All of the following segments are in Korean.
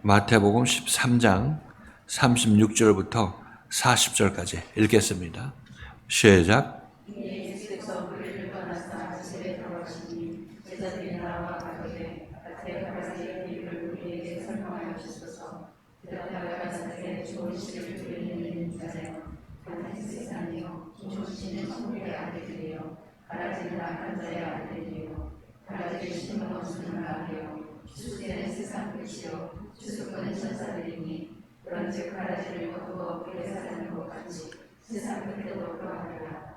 마태복음 13장 36절부터 40절까지 읽겠습니다. 시작. 예수께서 무리를 떠나사 집에 들어가시니 제자들이 나와 가로되 같이 가라사의 비유를 우리에게 설명하여 주소서. 대답하여 가라사대 좋은 씨를 뿌리는 이는 자세요. 같은 세상이요 좋은 씨는 천국의 아들들이요 가라지는 악한 자의 아들들이요 가라지를 심은 것은 나리요 추수되는 세상 끝이요 추수꾼은 천사들이니 그런즉 가라지를 거두어 불에 사는 것 같이 세상 끝에도 그러하리라.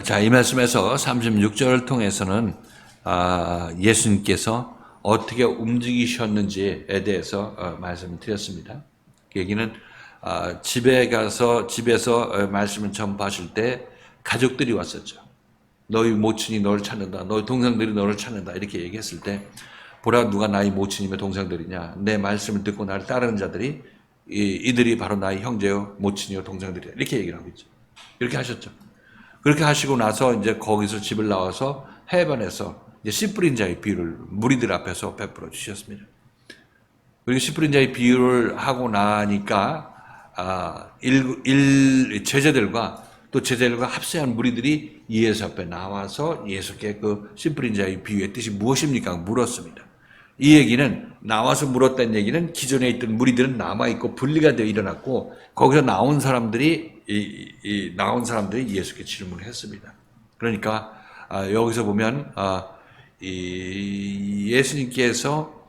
자, 이 말씀에서 36절을 통해서는 예수님께서 어떻게 움직이셨는지에 대해서 말씀을 드렸습니다. 그 얘기는 집에서 말씀을 전파하실 때 가족들이 왔었죠. 너희 모친이 너를 찾는다. 너희 동생들이 너를 찾는다. 이렇게 얘기했을 때 보라 누가 나의 모친이며 동생들이냐. 내 말씀을 듣고 나를 따르는 자들이 이들이 바로 나의 형제요 모친이요 동생들이야. 이렇게 얘기를 하고 있죠. 이렇게 하셨죠. 그렇게 하시고 나서 이제 거기서 집을 나와서 해변에서 이제 씨 뿌린 자의 비유를 무리들 앞에서 베풀어 주셨습니다. 그리고 씨 뿌린 자의 비유를 하고 나니까 제자들과 또 제자들과 합세한 무리들이 예수 앞에 나와서 예수께 그 씨 뿌린 자의 비유의 뜻이 무엇입니까? 물었습니다. 이 얘기는 나와서 물었다는 얘기는 기존에 있던 무리들은 남아있고 분리가 되어 일어났고 거기서 나온 사람들이 예수께 질문을 했습니다. 그러니까 여기서 보면 예수님께서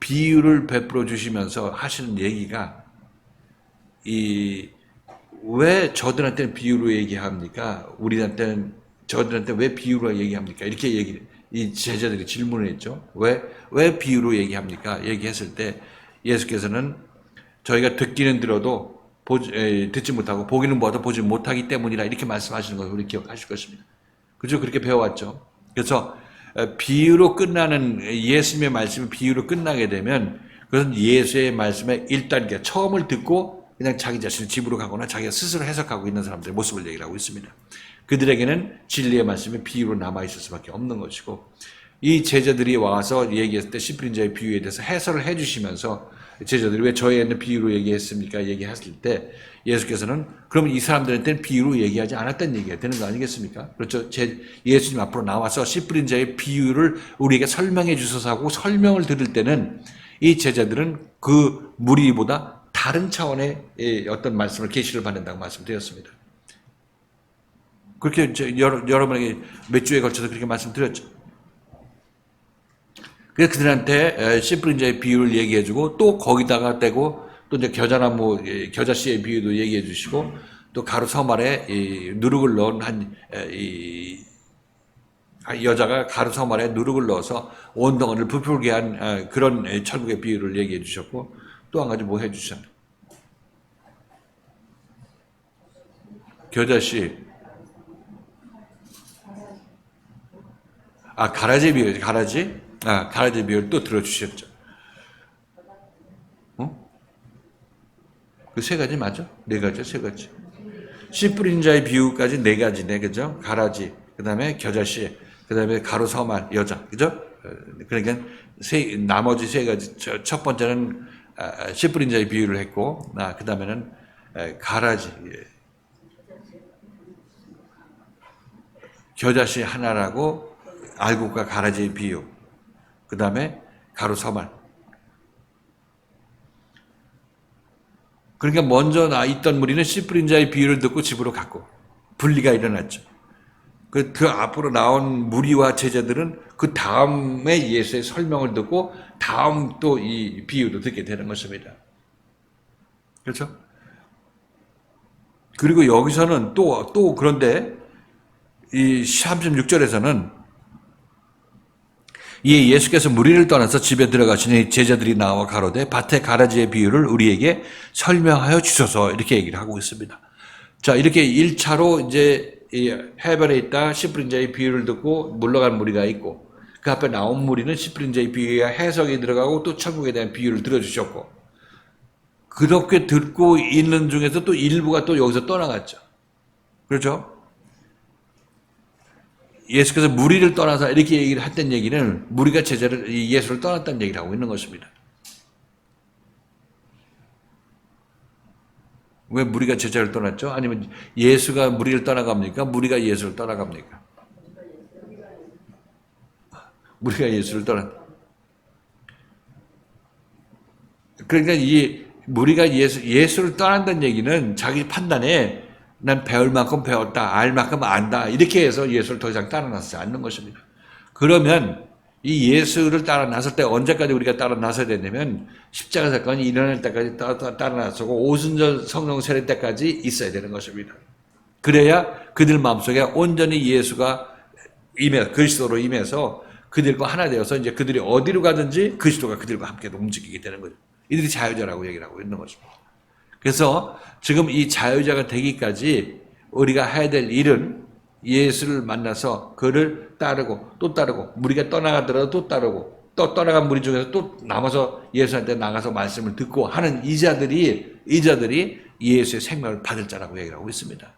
비유를 베풀어 주시면서 하시는 얘기가 왜 저들한테는 비유로 얘기합니까? 저들한테 왜 비유로 얘기합니까? 이렇게 이 제자들이 질문을 했죠. 왜 비유로 얘기합니까? 얘기했을 때 예수께서는 저희가 듣기는 들어도 듣지 못하고 보기는 보아도 보지 못하기 때문이라 이렇게 말씀하시는 것을 우리 기억하실 것입니다. 그죠? 그렇게 배워왔죠. 그래서 비유로 끝나는 예수님의 말씀이 비유로 끝나게 되면 그것은 예수의 말씀의 1단계 처음을 듣고 그냥 자기 자신의 집으로 가거나 자기가 스스로 해석하고 있는 사람들의 모습을 얘기를 하고 있습니다. 그들에게는 진리의 말씀이 비유로 남아있을 수밖에 없는 것이고 이 제자들이 와서 얘기했을 때 씨 뿌린 자의 비유에 대해서 해설을 해주시면서 제자들이 왜 저희한테 비유로 얘기했습니까? 얘기했을 때 예수께서는 그럼 이 사람들한테는 비유로 얘기하지 않았다는 얘기가 되는 거 아니겠습니까? 그렇죠. 예수님 앞으로 나와서 씨 뿌린 자의 비유를 우리에게 설명해 주셔서 하고 설명을 들을 때는 이 제자들은 그 무리보다 다른 차원의 어떤 말씀을 계시를 받는다고 말씀드렸습니다. 그렇게 여러분에게 몇 주에 걸쳐서 그렇게 말씀드렸죠. 그래서 그들한테 씨 뿌린 자의 비유를 얘기해주고 또 거기다가 떼고 또 이제 겨자씨의 비유도 얘기해주시고 또 가루 섬 아래 누룩을 넣은 여자가 가루 섬 아래 누룩을 넣어서 온 덩어리를 부풀게 한 그런 천국의 비유를 얘기해주셨고 또 한 가지 뭐 해주셨나? 겨자씨. 가라지 비유, 가라지? 가라지 비유를 또 들어주셨죠. 그 세 가지 맞아? 네 가지, 세 가지. 씨 뿌린 자의 비유까지 네 가지네, 그죠? 가라지, 그 다음에 겨자씨, 그 다음에 가루 서말 여자, 그죠? 그러니까 나머지 세 가지, 첫 번째는 씨 뿌린 자의 비유를 했고, 그 다음에는 가라지, 겨자씨 하나라고 알곡과 가라지의 비유, 그 다음에 가루 서말. 그러니까 먼저 있던 무리는 씨 뿌린 자의 비유를 듣고 집으로 갔고 분리가 일어났죠. 그 앞으로 나온 무리와 제자들은 그 다음에 예수의 설명을 듣고 다음 또 이 비유도 듣게 되는 것입니다. 그렇죠? 그리고 여기서는 또 그런데 이 36절에서는 예수께서 무리를 떠나서 집에 들어가시니 제자들이 나와 가로되 밭의 가라지의 비유를 우리에게 설명하여 주소서 이렇게 얘기를 하고 있습니다. 자, 이렇게 1차로 이제 해변에 있다 씨 뿌린 자의 비유를 듣고 물러간 무리가 있고 그 앞에 나온 무리는 씨 뿌린 자의 비유에 해석이 들어가고 또 천국에 대한 비유를 들어주셨고 그렇게 듣고 있는 중에서 또 일부가 또 여기서 떠나갔죠. 그렇죠? 예수께서 무리를 떠나서 이렇게 얘기를 했던 얘기는 무리가 예수를 떠났다는 얘기를 하고 있는 것입니다. 왜 무리가 제자를 떠났죠? 아니면 예수가 무리를 떠나갑니까? 무리가 예수를 떠나갑니까? 무리가 예수를 떠나. 그러니까 이 무리가 예수를 떠난다는 얘기는 자기 판단에 난 배울 만큼 배웠다, 알 만큼 안다 이렇게 해서 예수를 더 이상 따라 나서지 않는 것입니다. 그러면 이 예수를 따라 나설 때 언제까지 우리가 따라 나서야 되냐면 십자가 사건이 일어날 때까지 따라 나서고 오순절 성령 세례 때까지 있어야 되는 것입니다. 그래야 그들 마음속에 온전히 예수가 그리스도로 임해서 그들과 하나 되어서 이제 그들이 어디로 가든지 그리스도가 그들과 함께 움직이게 되는 거죠. 이들이 자유자라고 얘기를 하고 있는 것입니다. 그래서 지금 이 자유자가 되기까지 우리가 해야 될 일은 예수를 만나서 그를 따르고 또 따르고 무리가 떠나가더라도 또 따르고 또 떠나간 무리 중에서 또 남아서 예수한테 나가서 말씀을 듣고 하는 이자들이 예수의 생명을 받을 자라고 얘기를 하고 있습니다.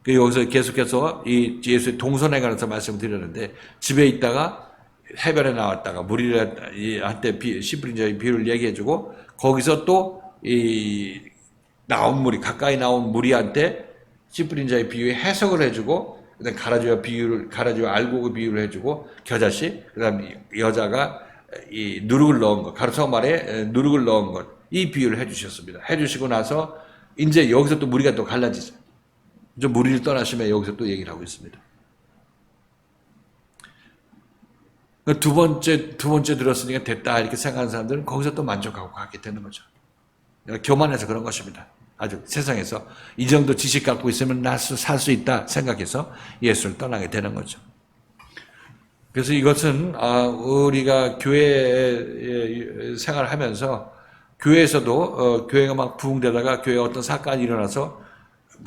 여기서 계속해서 이 예수의 동선에 관해서 말씀을 드렸는데 집에 있다가 해변에 나왔다가 무리한테 시브린자의 비유를 얘기해주고 거기서 또 이 나온 무리 가까이 나온 무리한테 시브린자의 비유에 해석을 해주고 그다음 가라지와 알곡의 비유를 해주고 겨자씨 그다음 여자가 이 누룩을 넣은 것 가르쳐 말에 누룩을 넣은 것 이 비유를 해주셨습니다. 해주시고 나서 이제 여기서 또 무리가 또 갈라지죠. 좀 무리를 떠나시면 여기서 또 얘기를 하고 있습니다. 두 번째 들었으니까 됐다 이렇게 생각하는 사람들은 거기서 또 만족하고 가게 되는 거죠. 교만해서 그런 것입니다. 아주 세상에서 이 정도 지식 갖고 있으면 살 수 있다 생각해서 예수를 떠나게 되는 거죠. 그래서 이것은 우리가 교회 생활을 하면서 교회에서도 교회가 막 부흥되다가 교회에 어떤 사건이 일어나서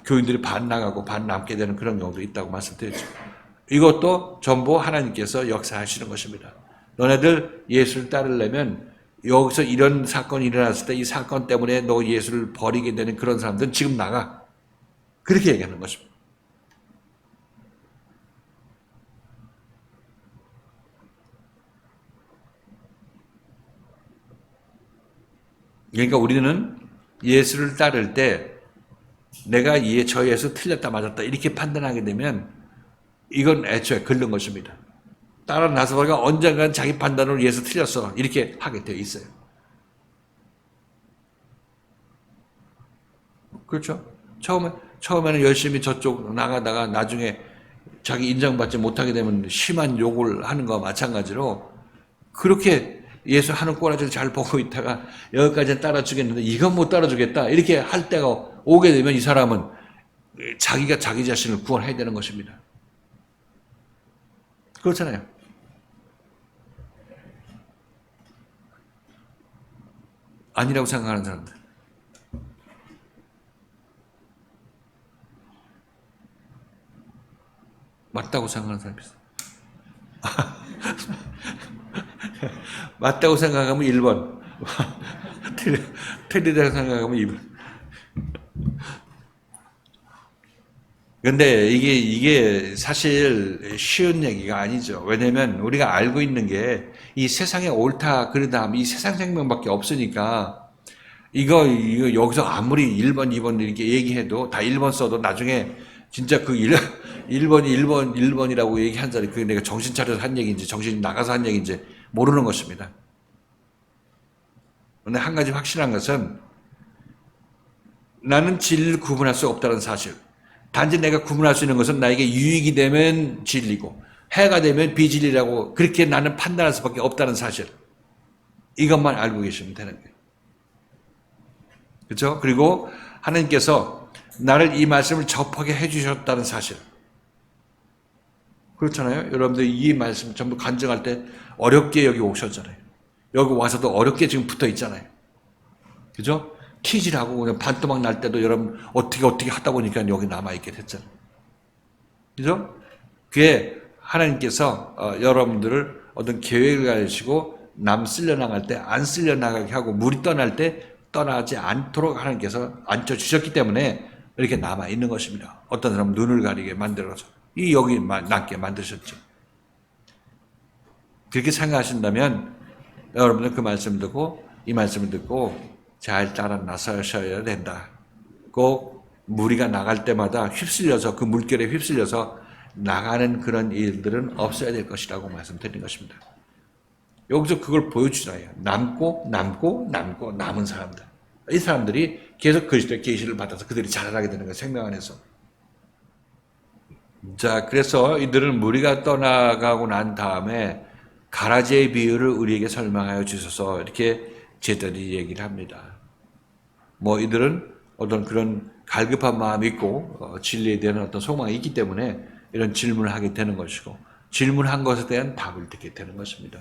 교인들이 반 나가고 반 남게 되는 그런 경우도 있다고 말씀드렸죠. 이것도 전부 하나님께서 역사하시는 것입니다. 너네들 예수를 따르려면 여기서 이런 사건이 일어났을 때 이 사건 때문에 너 예수를 버리게 되는 그런 사람들은 지금 나가. 그렇게 얘기하는 것입니다. 그러니까 우리는 예수를 따를 때 내가 저 예수 틀렸다 맞았다 이렇게 판단하게 되면 이건 애초에 걸른 것입니다. 따라 나서가 언젠간 자기 판단으로 예수 틀렸어 이렇게 하게 되어 있어요. 그렇죠? 처음에는 열심히 저쪽 나가다가 나중에 자기 인정받지 못하게 되면 심한 욕을 하는 거와 마찬가지로 그렇게 예수 하는 꼬라지를 잘 보고 있다가 여기까지는 따라주겠는데 이건 못 따라주겠다 이렇게 할 때가 오게 되면 이 사람은 자기가 자기 자신을 구원해야 되는 것입니다. 그렇잖아요. 아니라고 생각하는 사람들. 맞다고 생각하는 사람이 있어요. 맞다고 생각하면 1번. 틀리다고 생각하면 2번. 근데 이게 사실 쉬운 얘기가 아니죠. 왜냐면 우리가 알고 있는 게 이 세상에 옳다, 그러다, 이 세상 생명밖에 없으니까 이거 여기서 아무리 1번, 2번 이렇게 얘기해도 다 1번 써도 나중에 진짜 그 1번이라고 얘기한 사람이 그게 내가 정신 차려서 한 얘기인지 정신 나가서 한 얘기인지 모르는 것입니다. 근데 한 가지 확실한 것은 나는 진리를 구분할 수 없다는 사실. 단지 내가 구분할 수 있는 것은 나에게 유익이 되면 진리고 해가 되면 비진리라고 그렇게 나는 판단할 수밖에 없다는 사실. 이것만 알고 계시면 되는 거예요. 그렇죠? 그리고 하나님께서 나를 이 말씀을 접하게 해주셨다는 사실. 그렇잖아요. 여러분들 이 말씀 전부 간증할 때 어렵게 여기 오셨잖아요. 여기 와서도 어렵게 지금 붙어 있잖아요. 그죠? 키질하고 그냥 반토막 날 때도 여러분 어떻게 하다 보니까 여기 남아있게 됐잖아요. 그죠? 그게 하나님께서 여러분들을 어떤 계획을 가지시고 남 쓸려나갈 때 안 쓸려나가게 하고 물이 떠날 때 떠나지 않도록 하나님께서 앉혀주셨기 때문에 이렇게 남아있는 것입니다. 어떤 사람은 눈을 가리게 만들어서. 이 여기 낫게 만드셨죠. 그렇게 생각하신다면 여러분들 그 말씀 듣고 이 말씀을 듣고 잘 따라 나서셔야 된다. 꼭 무리가 나갈 때마다 휩쓸려서 그 물결에 휩쓸려서 나가는 그런 일들은 없어야 될 것이라고 말씀드린 것입니다. 여기서 그걸 보여주잖아요. 남은 사람들. 이 사람들이 계속 그리스도의 계시를 받아서 그들이 자라나게 되는 거예요. 생명 안에서. 자, 그래서 이들은 무리가 떠나가고 난 다음에 가라지의 비유를 우리에게 설명하여 주셔서 이렇게 제자들이 얘기를 합니다. 뭐 이들은 어떤 그런 갈급한 마음이 있고 진리에 대한 어떤 소망이 있기 때문에 이런 질문을 하게 되는 것이고 질문한 것에 대한 답을 듣게 되는 것입니다.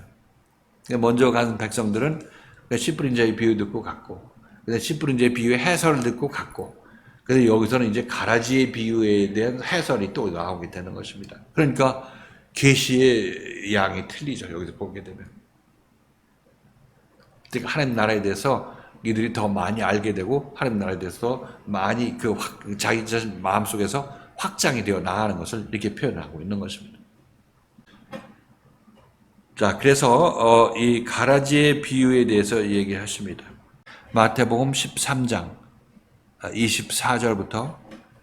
먼저 간 백성들은 씨 뿌린 자의 비유 듣고 갔고 씨 뿌린 자의 비유의 해설을 듣고 갔고 그래서 여기서는 이제 가라지의 비유에 대한 해설이 또 나오게 되는 것입니다. 그러니까 계시의 양이 틀리죠. 여기서 보게 되면. 즉 하나님 나라에 대해서 이들이 더 많이 알게 되고 하나님 나라에 대해서 많이 자기 자신 마음속에서 확장이 되어 나가는 것을 이렇게 표현하고 있는 것입니다. 자, 그래서 이 가라지의 비유에 대해서 얘기하십니다. 마태복음 13장 24절부터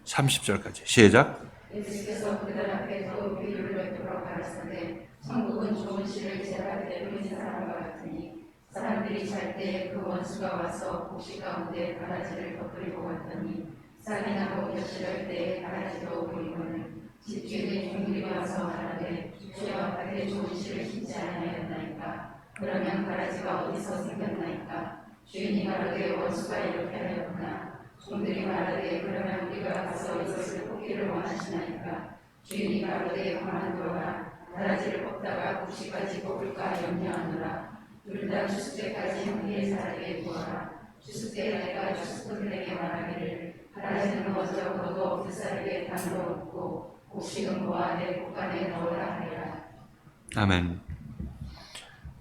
30절까지 시작. 예수께서 그들 앞에 또 비유를 베풀어 가라사대 천국은 좋은 씨를 제밭에 뿌린 사람과 같으니 사람들이 잘 때 그 원수가 와서 곡식 가운데 가라지를 덮으리고 갔더니 싹이 나고 벼슬할 때에 가라지도 보이거늘 집주인이 종들이 와서 말하되 주여 밭에 좋은 씨를 심지 아니하였나이까 그러면 가라지가 어디서 생겼나이까 주인이 말하되 원수가 이렇게 하였구나 종들이 말하되 그러면 우리가 가서 이것을 뽑기를 원하시나이까 주인이 말하되 그만두어라 가라지를 뽑다가 곡식까지 뽑을까 염려하노라 둘 다 추수 때까지 함께 살게 두어라 추수 때 내가 추수꾼들에게 말하기를 가라지는 먼저 거둬 풋사르게 담궈놓고 곡식은 모아 내 곡간에 넣으라 하리라. 아멘.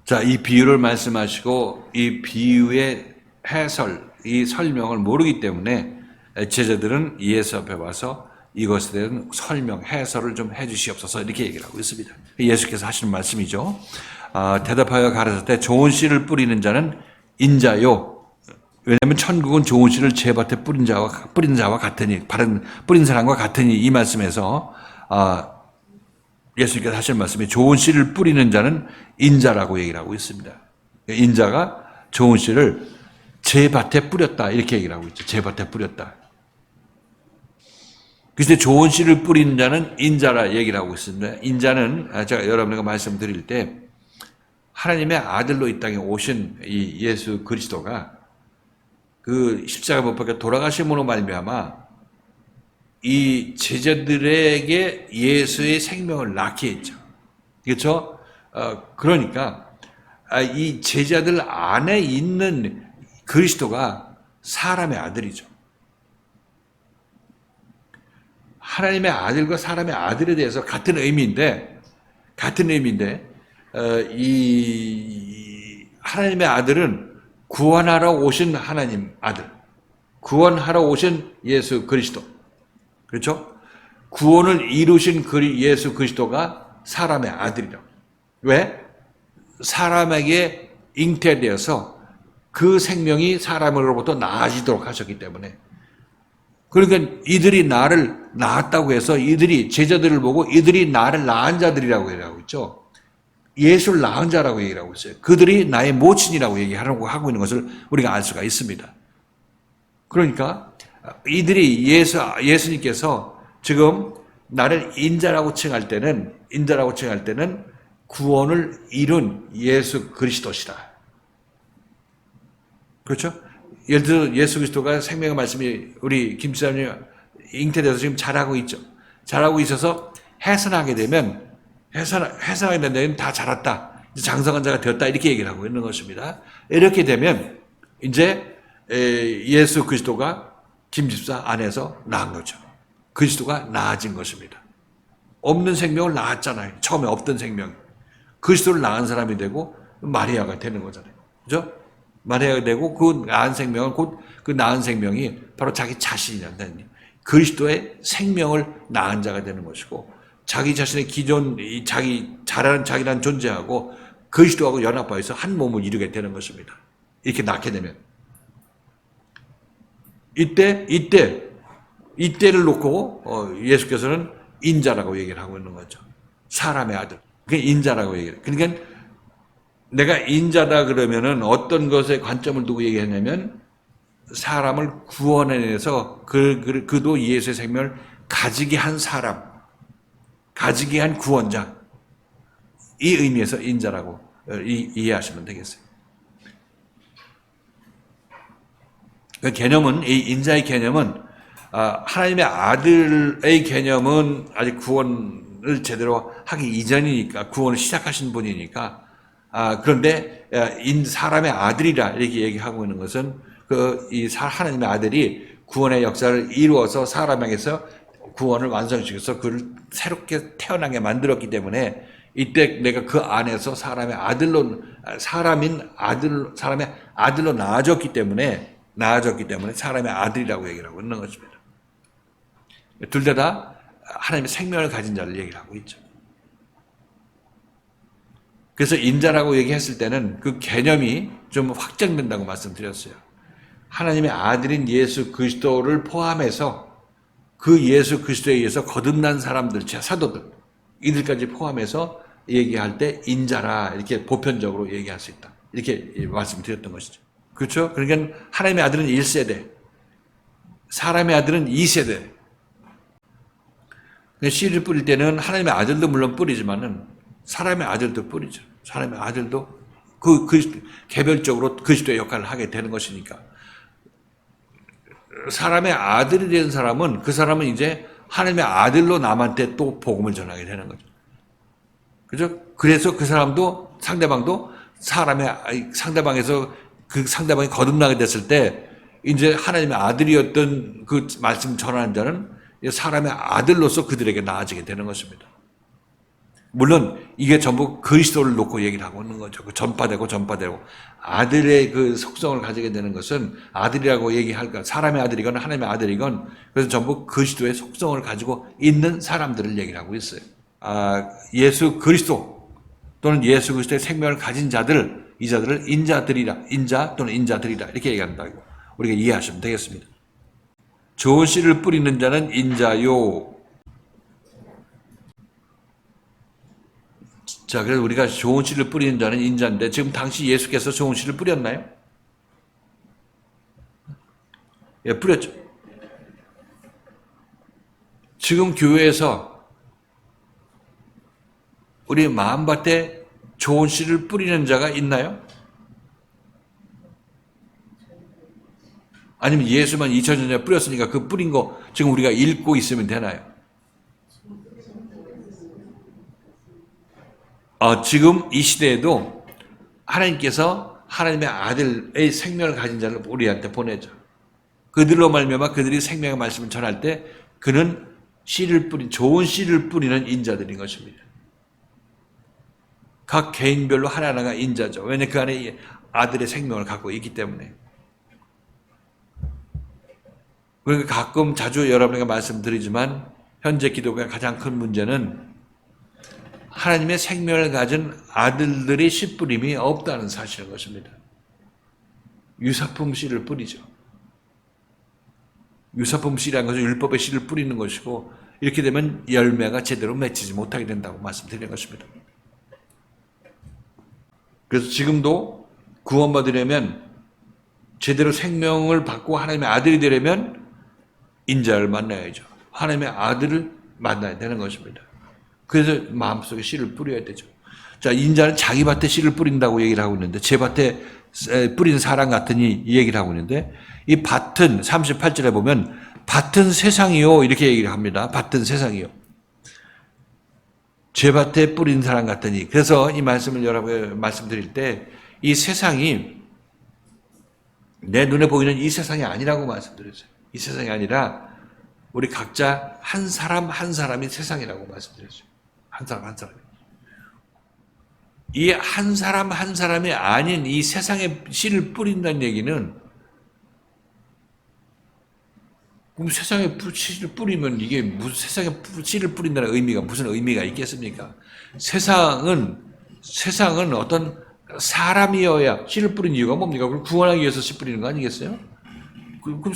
자, 이 비유를 말씀하시고 이 비유의 해설, 이 설명을 모르기 때문에 제자들은 예수 앞에 와서 이것에 대한 설명, 해설을 좀 해주시옵소서 이렇게 얘기를 하고 있습니다. 예수께서 하시는 말씀이죠. 대답하여 가라사대 좋은 씨를 뿌리는 자는 인자요. 왜냐하면 천국은 좋은 씨를 제 밭에 뿌린 자와 같으니, 뿌린 사람과 같으니 이 말씀에서 예수님께서 하시는 말씀이 좋은 씨를 뿌리는 자는 인자라고 얘기를 하고 있습니다. 인자가 좋은 씨를 제 밭에 뿌렸다 이렇게 얘기를 하고 있죠. 제 밭에 뿌렸다. 그때 좋은 씨를 뿌리는 자는 인자라 얘기를 하고 있습니다. 인자는 제가 여러분에게 말씀드릴 때 하나님의 아들로 이 땅에 오신 이 예수 그리스도가 그 십자가 못 박혀 돌아가심으로 말미암아 이 제자들에게 예수의 생명을 낳게 했죠. 그렇죠? 그러니까 이 제자들 안에 있는 그리스도가 사람의 아들이죠. 하나님의 아들과 사람의 아들에 대해서 같은 의미인데 이 하나님의 아들은 구원하러 오신 하나님 아들, 구원하러 오신 예수 그리스도, 그렇죠? 구원을 이루신 예수 그리스도가 사람의 아들이라고. 왜? 사람에게 잉태되어서 그 생명이 사람으로부터 나아지도록 하셨기 때문에. 그러니까 이들이 나를 낳았다고 해서 이들이 제자들을 보고 이들이 나를 낳은 자들이라고 얘기하고 있죠. 예수를 낳은 자라고 얘기를 하고 있어요. 그들이 나의 모친이라고 얘기하려고 하고 있는 것을 우리가 알 수가 있습니다. 그러니까 이들이 예수님께서 지금 나를 인자라고 칭할 때는 구원을 이룬 예수 그리스도시다. 그렇죠? 예를 들어 예수 그리스도가 생명의 말씀이 우리 김지사님 잉태돼서 지금 자라고 있죠. 자라고 있어서 해산하게 되면 다 자랐다. 이제 장성한 자가 되었다. 이렇게 얘기를 하고 있는 것입니다. 이렇게 되면 이제 예수 그리스도가 김집사 안에서 낳은 거죠. 그리스도가 낳아진 것입니다. 없는 생명을 낳았잖아요. 처음에 없던 생명. 그리스도를 낳은 사람이 되고 마리아가 되는 거잖아요. 그죠? 마리아가 되고 그 낳은 생명은 곧 그 낳은 생명이 바로 자기 자신이란다. 그리스도의 생명을 낳은 자가 되는 것이고 자기 자신의 기존 자기 잘하는 자기라는 존재하고 그리스도하고 연합하여서 한 몸을 이루게 되는 것입니다. 이렇게 낳게 되면 이때를 놓고 예수께서는 인자라고 얘기를 하고 있는 거죠. 사람의 아들. 그게 인자라고 얘기해요. 그러니까 내가 인자다 그러면은 어떤 것에 관점을 두고 얘기하냐면 사람을 구원해내서 그도 예수의 생명을 가지게 한 사람, 가지게 한 구원자, 이 의미에서 인자라고 이해하시면 되겠어요. 그 개념은, 이 인자의 개념은 하나님의 아들의 개념은 아직 구원을 제대로 하기 이전이니까, 구원을 시작하신 분이니까, 그런데 사람의 아들이라 이렇게 얘기하고 있는 것은 하나님의 아들이 구원의 역사를 이루어서 사람에게서 구원을 완성시켜서 그를 새롭게 태어나게 만들었기 때문에 이때 내가 그 안에서 사람의 아들로 나아졌기 때문에 사람의 아들이라고 얘기를 하고 있는 것입니다. 둘 다 하나님의 생명을 가진 자를 얘기를 하고 있죠. 그래서 인자라고 얘기했을 때는 그 개념이 좀 확장된다고 말씀드렸어요. 하나님의 아들인 예수 그리스도를 포함해서 그 예수 그리스도에 의해서 거듭난 사람들, 사도들, 이들까지 포함해서 얘기할 때 인자라 이렇게 보편적으로 얘기할 수 있다. 이렇게 말씀드렸던 것이죠. 그렇죠? 그러니까 하나님의 아들은 1세대, 사람의 아들은 2세대. 씨를 뿌릴 때는 하나님의 아들도 물론 뿌리지만은 사람의 아들도 뿌리죠. 사람의 아들도 개별적으로 그리스도의 역할을 하게 되는 것이니까. 사람의 아들이 된 사람은 그 사람은 이제 하나님의 아들로 남한테 또 복음을 전하게 되는 거죠. 그죠? 그래서 그 사람도 상대방도 상대방에서 그 상대방이 거듭나게 됐을 때 이제 하나님의 아들이었던 그 말씀 전하는 자는 사람의 아들로서 그들에게 나아지게 되는 것입니다. 물론 이게 전부 그리스도를 놓고 얘기를 하고 있는 거죠. 전파되고 아들의 그 속성을 가지게 되는 것은 아들이라고 얘기할까 사람의 아들이건 하나님의 아들이건 그래서 전부 그리스도의 속성을 가지고 있는 사람들을 얘기를 하고 있어요. 예수 그리스도 또는 예수 그리스도의 생명을 가진 자들, 이 자들을 인자 또는 인자들이라 이렇게 얘기한다고 우리가 이해하시면 되겠습니다. 좋은 씨를 뿌리는 자는 인자요. 자, 그래서 우리가 좋은 씨를 뿌리는 자는 인자인데 지금 당시 예수께서 좋은 씨를 뿌렸나요? 예, 뿌렸죠. 지금 교회에서 우리 마음밭에 좋은 씨를 뿌리는 자가 있나요? 아니면 예수만 2000년 전에 뿌렸으니까 그 뿌린 거 지금 우리가 읽고 있으면 되나요? 지금 이 시대에도 하나님께서 하나님의 아들의 생명을 가진 자를 우리한테 보내죠. 그들로 말미암아 그들이 생명의 말씀을 전할 때 그는 좋은 씨를 뿌리는 인자들인 것입니다. 각 개인별로 하나하나가 인자죠. 왜냐하면 그 안에 아들의 생명을 갖고 있기 때문에. 그러니까 가끔 자주 여러분에게 말씀드리지만 현재 기독교의 가장 큰 문제는 하나님의 생명을 가진 아들들의 씨 뿌림이 없다는 사실인 것입니다. 유사품 씨를 뿌리죠. 유사품 씨라는 것은 율법의 씨를 뿌리는 것이고 이렇게 되면 열매가 제대로 맺히지 못하게 된다고 말씀드리는 것입니다. 그래서 지금도 구원받으려면 제대로 생명을 받고 하나님의 아들이 되려면 인자를 만나야죠. 하나님의 아들을 만나야 되는 것입니다. 그래서 마음속에 씨를 뿌려야 되죠. 자, 인자는 자기 밭에 씨를 뿌린다고 얘기를 하고 있는데 제 밭에 뿌린 사람 같으니 이 얘기를 하고 있는데 이 밭은 38절에 보면 밭은 세상이요 이렇게 얘기를 합니다. 밭은 세상이요. 제 밭에 뿌린 사람 같으니 그래서 이 말씀을 여러분에게 말씀드릴 때 이 세상이 내 눈에 보이는 이 세상이 아니라고 말씀드렸어요. 이 세상이 아니라 우리 각자 한 사람 한 사람이 세상이라고 말씀드렸어요. 한 사람 한 사람이. 이 한 사람 한 사람이 아닌 이 세상에 씨를 뿌린다는 얘기는 그럼 세상에 씨를 뿌리면 이게 무슨 세상에 씨를 뿌린다는 의미가 무슨 의미가 있겠습니까? 세상은 어떤 사람이어야 씨를 뿌린 이유가 뭡니까? 그럼 구원하기 위해서 씨 뿌리는 거 아니겠어요? 그럼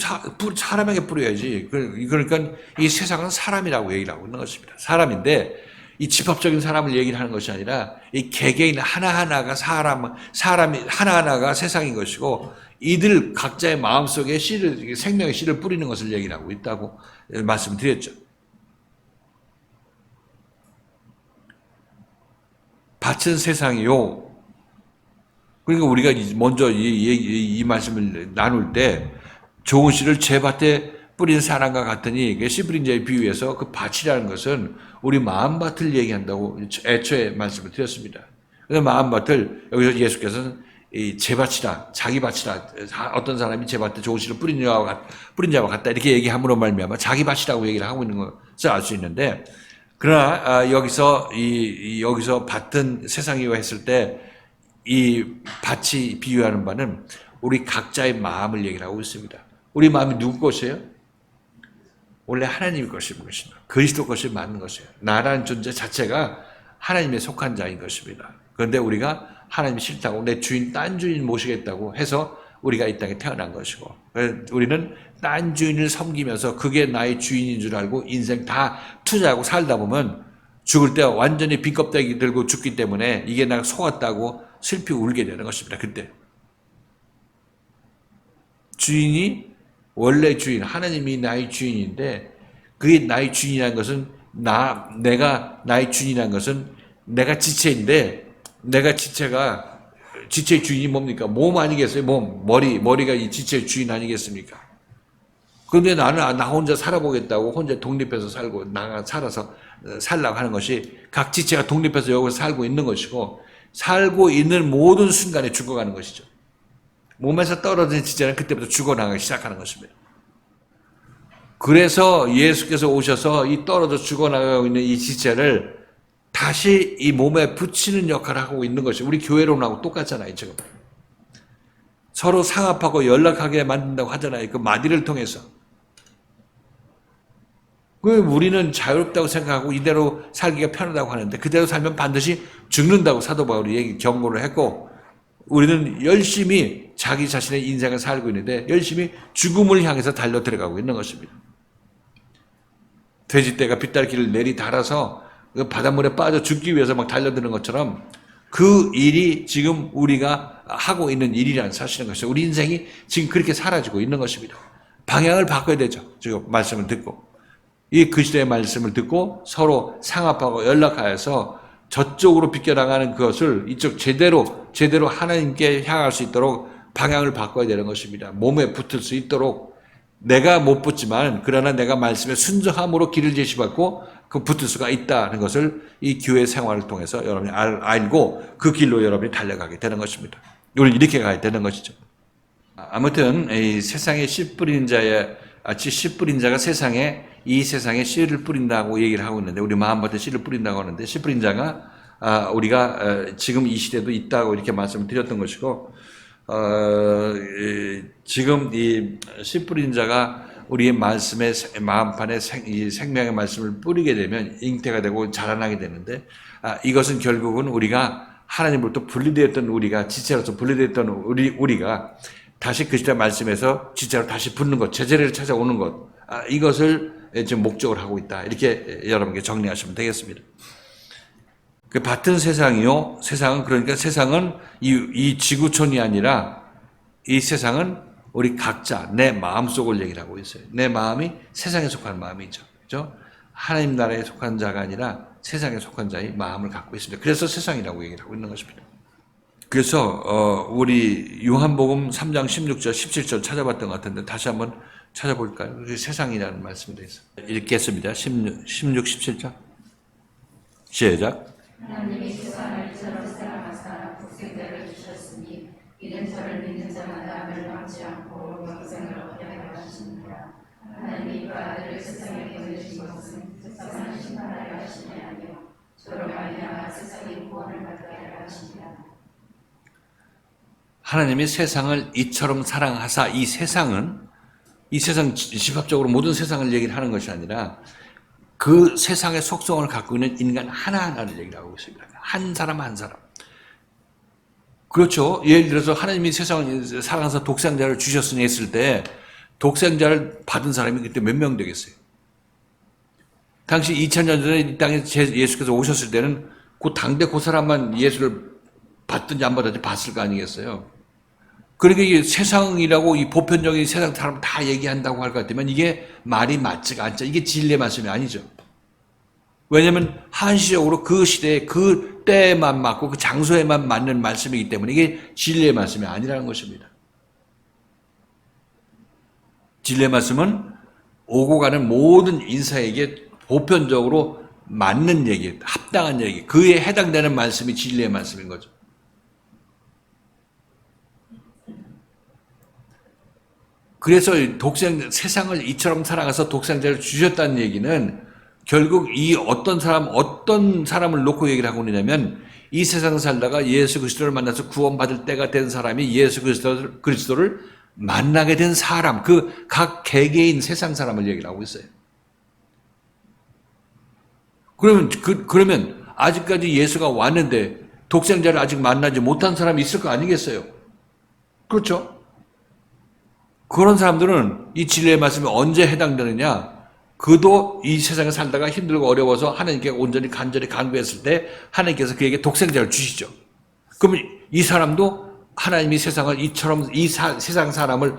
사람에게 뿌려야지. 그러니까 이 세상은 사람이라고 얘기를 하고 있는 것입니다. 사람인데 이 집합적인 사람을 얘기를 하는 것이 아니라 이 개개인 하나하나가 사람이 하나하나가 세상인 것이고 이들 각자의 마음속에 생명의 씨를 뿌리는 것을 얘기를 하고 있다고 말씀드렸죠. 밭은 세상이요. 그러니까 우리가 먼저 이 말씀을 나눌 때 좋은 씨를 제 밭에 뿌린 사람과 같으니 씨 뿌린 자의 비유에서 그 밭이라는 것은 우리 마음밭을 얘기한다고 애초에 말씀을 드렸습니다. 그래서 마음밭을 여기서 예수께서는 제 밭이다, 자기 밭이다. 어떤 사람이 제 밭에 좋은 씨를 뿌린 자와 같다 이렇게 얘기함으로 말미암아 자기 밭이라고 얘기를 하고 있는 것을 알 수 있는데 그러나 여기서 여기서 밭은 세상이요 했을 때 이 밭이 비유하는 바는 우리 각자의 마음을 얘기를 하고 있습니다. 우리 마음이 누구 것이에요? 원래 하나님 것입니다. 그리스도 것이 맞는 것이에요. 나라는 존재 자체가 하나님에 속한 자인 것입니다. 그런데 우리가 하나님이 싫다고 내 주인 딴 주인 모시겠다고 해서 우리가 이 땅에 태어난 것이고 우리는 딴 주인을 섬기면서 그게 나의 주인인 줄 알고 인생 다 투자하고 살다 보면 죽을 때 완전히 빈껍데기 들고 죽기 때문에 이게 내가 속았다고 슬피 울게 되는 것입니다. 그때 주인이 원래 주인 하나님이 나의 주인인데 그게 나의 주인이라는 것은 내가 나의 주인이라는 것은 내가 지체인데 내가 지체의 주인이 뭡니까? 몸 아니겠어요? 머리가 이 지체의 주인 아니겠습니까? 그런데 나는 나 혼자 살아보겠다고 혼자 독립해서 살고 살아서 살라고 하는 것이 각 지체가 독립해서 여기서 살고 있는 것이고 살고 있는 모든 순간에 죽어가는 것이죠. 몸에서 떨어진 지체는 그때부터 죽어나가기 시작하는 것입니다. 그래서 예수께서 오셔서 이 떨어져 죽어나가고 있는 이 지체를 다시 이 몸에 붙이는 역할을 하고 있는 것이 우리 교회론하고 똑같잖아요. 지금 서로 상합하고 연락하게 만든다고 하잖아요. 그 마디를 통해서. 우리는 자유롭다고 생각하고 이대로 살기가 편하다고 하는데 그대로 살면 반드시 죽는다고 사도 바울이 경고를 했고 우리는 열심히 자기 자신의 인생을 살고 있는데 열심히 죽음을 향해서 달려 들어가고 있는 것입니다. 돼지떼가 빗달길을 내리달아서 바닷물에 빠져 죽기 위해서 막 달려드는 것처럼 그 일이 지금 우리가 하고 있는 일이라는 사실인 것이죠. 우리 인생이 지금 그렇게 사라지고 있는 것입니다. 방향을 바꿔야 되죠. 지금 말씀을 듣고. 이 그리스도의 말씀을 듣고 서로 상합하고 연락하여서 저쪽으로 비껴나가는 그것을 이쪽 제대로 하나님께 향할 수 있도록 방향을 바꿔야 되는 것입니다. 몸에 붙을 수 있도록 내가 못 붙지만 그러나 내가 말씀에 순종함으로 길을 제시받고 그 붙을 수가 있다는 것을 이 교회 생활을 통해서 여러분이 알고 그 길로 여러분이 달려가게 되는 것입니다. 우리는 이렇게 가야 되는 것이죠. 아무튼 이 세상에 씨 뿌리는 씨 뿌린 자가 이 세상에 씨를 뿌린다고 얘기를 하고 있는데 우리 마음밭에 씨를 뿌린다고 하는데 씨 뿌린 자가 우리가 지금 이 시대도 있다고 이렇게 말씀을 드렸던 것이고 지금 이 씨 뿌린 자가 우리의 말씀에 마음판에 이 생명의 말씀을 뿌리게 되면 잉태가 되고 자라나게 되는데 이것은 결국은 우리가 하나님으로부터 분리되었던 우리가 지체로서 분리되었던 우리가 다시 그 시대 말씀에서 지체로 다시 붙는 것, 제자리를 찾아오는 것 이것을 지금 목적으로 하고 있다. 이렇게 여러분께 정리하시면 되겠습니다. 그 밭은 세상이요. 세상은 이 지구촌이 아니라 이 세상은 우리 각자 내 마음속을 얘기를 하고 있어요. 내 마음이 세상에 속한 마음이죠. 그죠? 하나님 나라에 속한 자가 아니라 세상에 속한 자의 마음을 갖고 있습니다. 그래서 세상이라고 얘기를 하고 있는 것입니다. 그래서 우리 요한복음 3장 16절 17절 찾아봤던 것 같은데 다시 한번 찾아볼까요? 세상이라는 말씀이 되어 있어요. 읽겠습니다. 16, 17절 시작. 하나님이 세상을 이처럼 사랑하사 독생자를 주셨으니 이는 저를 믿는 자마다 멸망치 않고 영생을 얻게 하려 하십니다. 하나님이 그 아들을 세상에 보내신 것은 세상을 심판하려 하심이 아니요 저로 말미암아 세상의 구원을 받게 하려 하십니다. 하나님이 세상을 이처럼 사랑하사 이 이 세상 집합적으로 모든 세상을 얘기를 하는 것이 아니라 그 세상의 속성을 갖고 있는 인간 하나하나를 얘기를 하고 있습니다. 한 사람 한 사람. 그렇죠. 예를 들어서 하나님이 세상을 사랑해서 독생자를 주셨으니 했을 때 독생자를 받은 사람이 그때 몇 명 되겠어요? 당시 2000년 전에 이 땅에 예수께서 오셨을 때는 그 당대 그 사람만 예수를 받든지 안 받든지 봤을 거 아니겠어요? 그러니까 이게 세상이라고 이 보편적인 세상 사람 다 얘기한다고 할 것 같으면 이게 말이 맞지가 않죠. 이게 진리의 말씀이 아니죠. 왜냐하면 한시적으로 그 시대에 그 때에만 맞고 그 장소에만 맞는 말씀이기 때문에 이게 진리의 말씀이 아니라는 것입니다. 진리의 말씀은 오고 가는 모든 인사에게 보편적으로 맞는 얘기, 합당한 얘기, 그에 해당되는 말씀이 진리의 말씀인 거죠. 그래서 세상을 이처럼 사랑해서 독생자를 주셨다는 얘기는 결국 이 어떤 사람을 놓고 얘기를 하고 있냐면 이 세상을 살다가 예수 그리스도를 만나서 구원받을 때가 된 사람이 예수 그리스도를 만나게 된 사람, 그 각 개개인 세상 사람을 얘기를 하고 있어요. 그러면 아직까지 예수가 왔는데 독생자를 아직 만나지 못한 사람이 있을 거 아니겠어요? 그렇죠? 그런 사람들은 이 진리의 말씀이 언제 해당되느냐? 그도 이 세상에 살다가 힘들고 어려워서 하나님께 온전히 간절히 간구했을 때 하나님께서 그에게 독생자를 주시죠. 그러면 이 사람도 하나님이 세상을 세상 사람을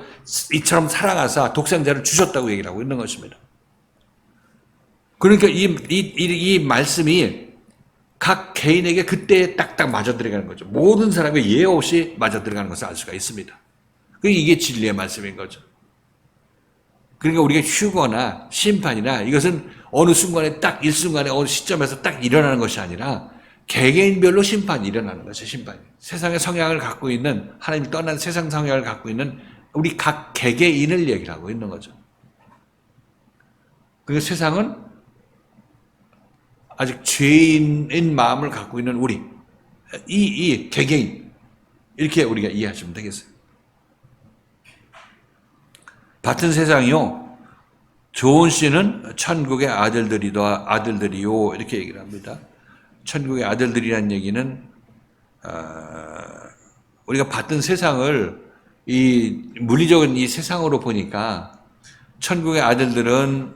이처럼 사랑하사 독생자를 주셨다고 얘기를 하고 있는 것입니다. 그러니까 이 말씀이 각 개인에게 그때에 딱딱 맞아 들어가는 거죠. 모든 사람의 예외 없이 맞아 들어가는 것을 알 수가 있습니다. 이게 진리의 말씀인 거죠. 그러니까 우리가 휴거나 심판이나 이것은 어느 순간에 딱 일순간에 어느 시점에서 딱 일어나는 것이 아니라 개개인별로 심판이 일어나는 것이죠. 심판이. 세상의 성향을 갖고 있는 하나님이 떠난 세상 성향을 갖고 있는 우리 각 개개인을 얘기를 하고 있는 거죠. 그러니까 세상은 아직 죄인인 마음을 갖고 있는 우리 이 개개인 이렇게 우리가 이해하시면 되겠어요. 같은 세상이요. 좋은 씨는 천국의 아들들이요. 이렇게 얘기를 합니다. 천국의 아들들이라는 얘기는 우리가 봤던 세상을 이 물리적인 이 세상으로 보니까 천국의 아들들은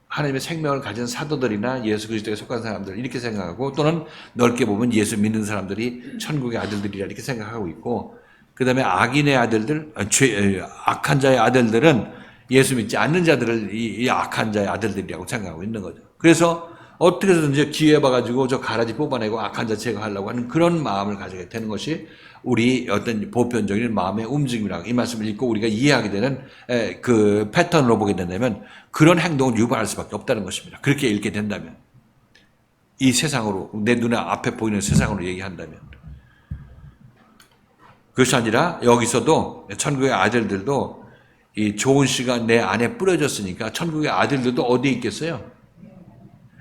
하나님의 생명을 가진 사도들이나 예수 그리스도에 속한 사람들 이렇게 생각하고 또는 넓게 보면 예수 믿는 사람들이 천국의 아들들이라 이렇게 생각하고 있고 그 다음에 악인의 아들들, 악한 자의 아들들은 예수 믿지 않는 자들을 이 악한 자의 아들들이라고 생각하고 있는 거죠. 그래서 어떻게 해서든지 기회 봐가지고 저 가라지 뽑아내고 악한 자 제거하려고 하는 그런 마음을 가지게 되는 것이 우리 어떤 보편적인 마음의 움직임이라고 이 말씀을 읽고 우리가 이해하게 되는 그 패턴으로 보게 된다면 그런 행동을 유발할 수밖에 없다는 것입니다. 그렇게 읽게 된다면 이 세상으로 내 눈에 앞에 보이는 세상으로 얘기한다면 그것이 아니라 여기서도 천국의 아들들도 이 좋은 씨가 내 안에 뿌려졌으니까 천국의 아들들도 어디에 있겠어요?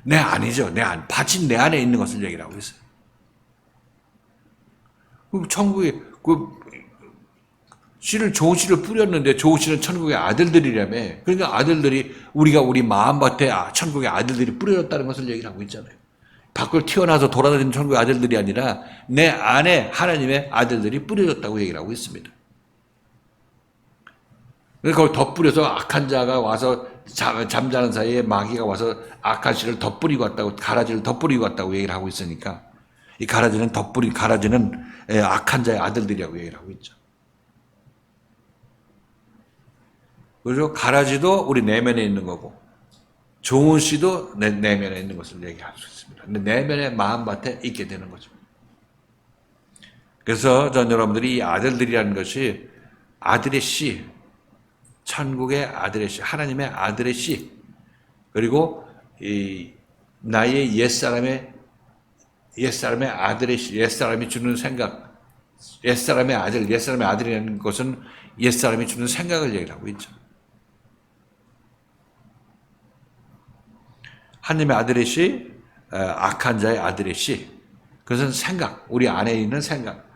내 안이죠. 내 안. 밭이 내 안에 있는 것을 얘기를 하고 있어요. 그럼 천국에 좋은 씨를 뿌렸는데 좋은 씨는 천국의 아들들이라며. 그러니까 아들들이 우리가 우리 마음밭에 천국의 아들들이 뿌려졌다는 것을 얘기를 하고 있잖아요. 밖으로 튀어나와서 돌아다니는 천국의 아들들이 아니라 내 안에 하나님의 아들들이 뿌려졌다고 얘기를 하고 있습니다. 그걸 덧뿌려서 악한 자가 와서 잠자는 사이에 마귀가 와서 악한 씨를 덧뿌리고 왔다고 가라지를 덧뿌리고 왔다고 얘기를 하고 있으니까 이 가라지는 악한 자의 아들들이라고 얘기를 하고 있죠. 그래서 가라지도 우리 내면에 있는 거고 좋은 씨도 내 내면에 있는 것을 얘기할 수 있습니다. 근데 내면의 마음밭에 있게 되는 거죠. 그래서 전 여러분들이 이 아들들이라는 것이 아들의 씨, 천국의 아들의 씨, 하나님의 아들의 씨, 그리고 이 나의 옛사람의 아들의 씨, 옛사람이 주는 생각, 옛사람의 아들이라는 것은 옛사람이 주는 생각을 얘기를 하고 있죠. 하나님의 아들의 씨, 악한 자의 아들의 씨. 그것은 생각, 우리 안에 있는 생각.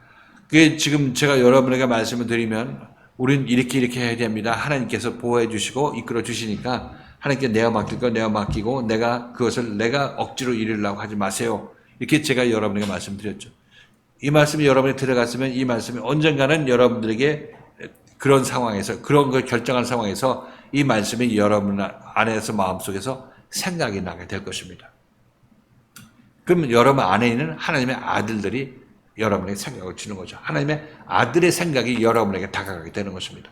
그게 지금 제가 여러분에게 말씀을 드리면 우린 이렇게 해야 됩니다. 하나님께서 보호해 주시고 이끌어 주시니까 하나님께 내가 맡길 거 내가 맡기고 내가 그것을 내가 억지로 이루려고 하지 마세요. 이렇게 제가 여러분에게 말씀드렸죠. 이 말씀이 여러분에 들어갔으면 이 말씀이 언젠가는 여러분들에게 그런 상황에서 그런 걸 결정한 상황에서 이 말씀이 여러분 안에서 마음속에서 생각이 나게 될 것입니다. 그러면 여러분 안에 있는 하나님의 아들들이 여러분에게 생각을 주는 거죠. 하나님의 아들의 생각이 여러분에게 다가가게 되는 것입니다.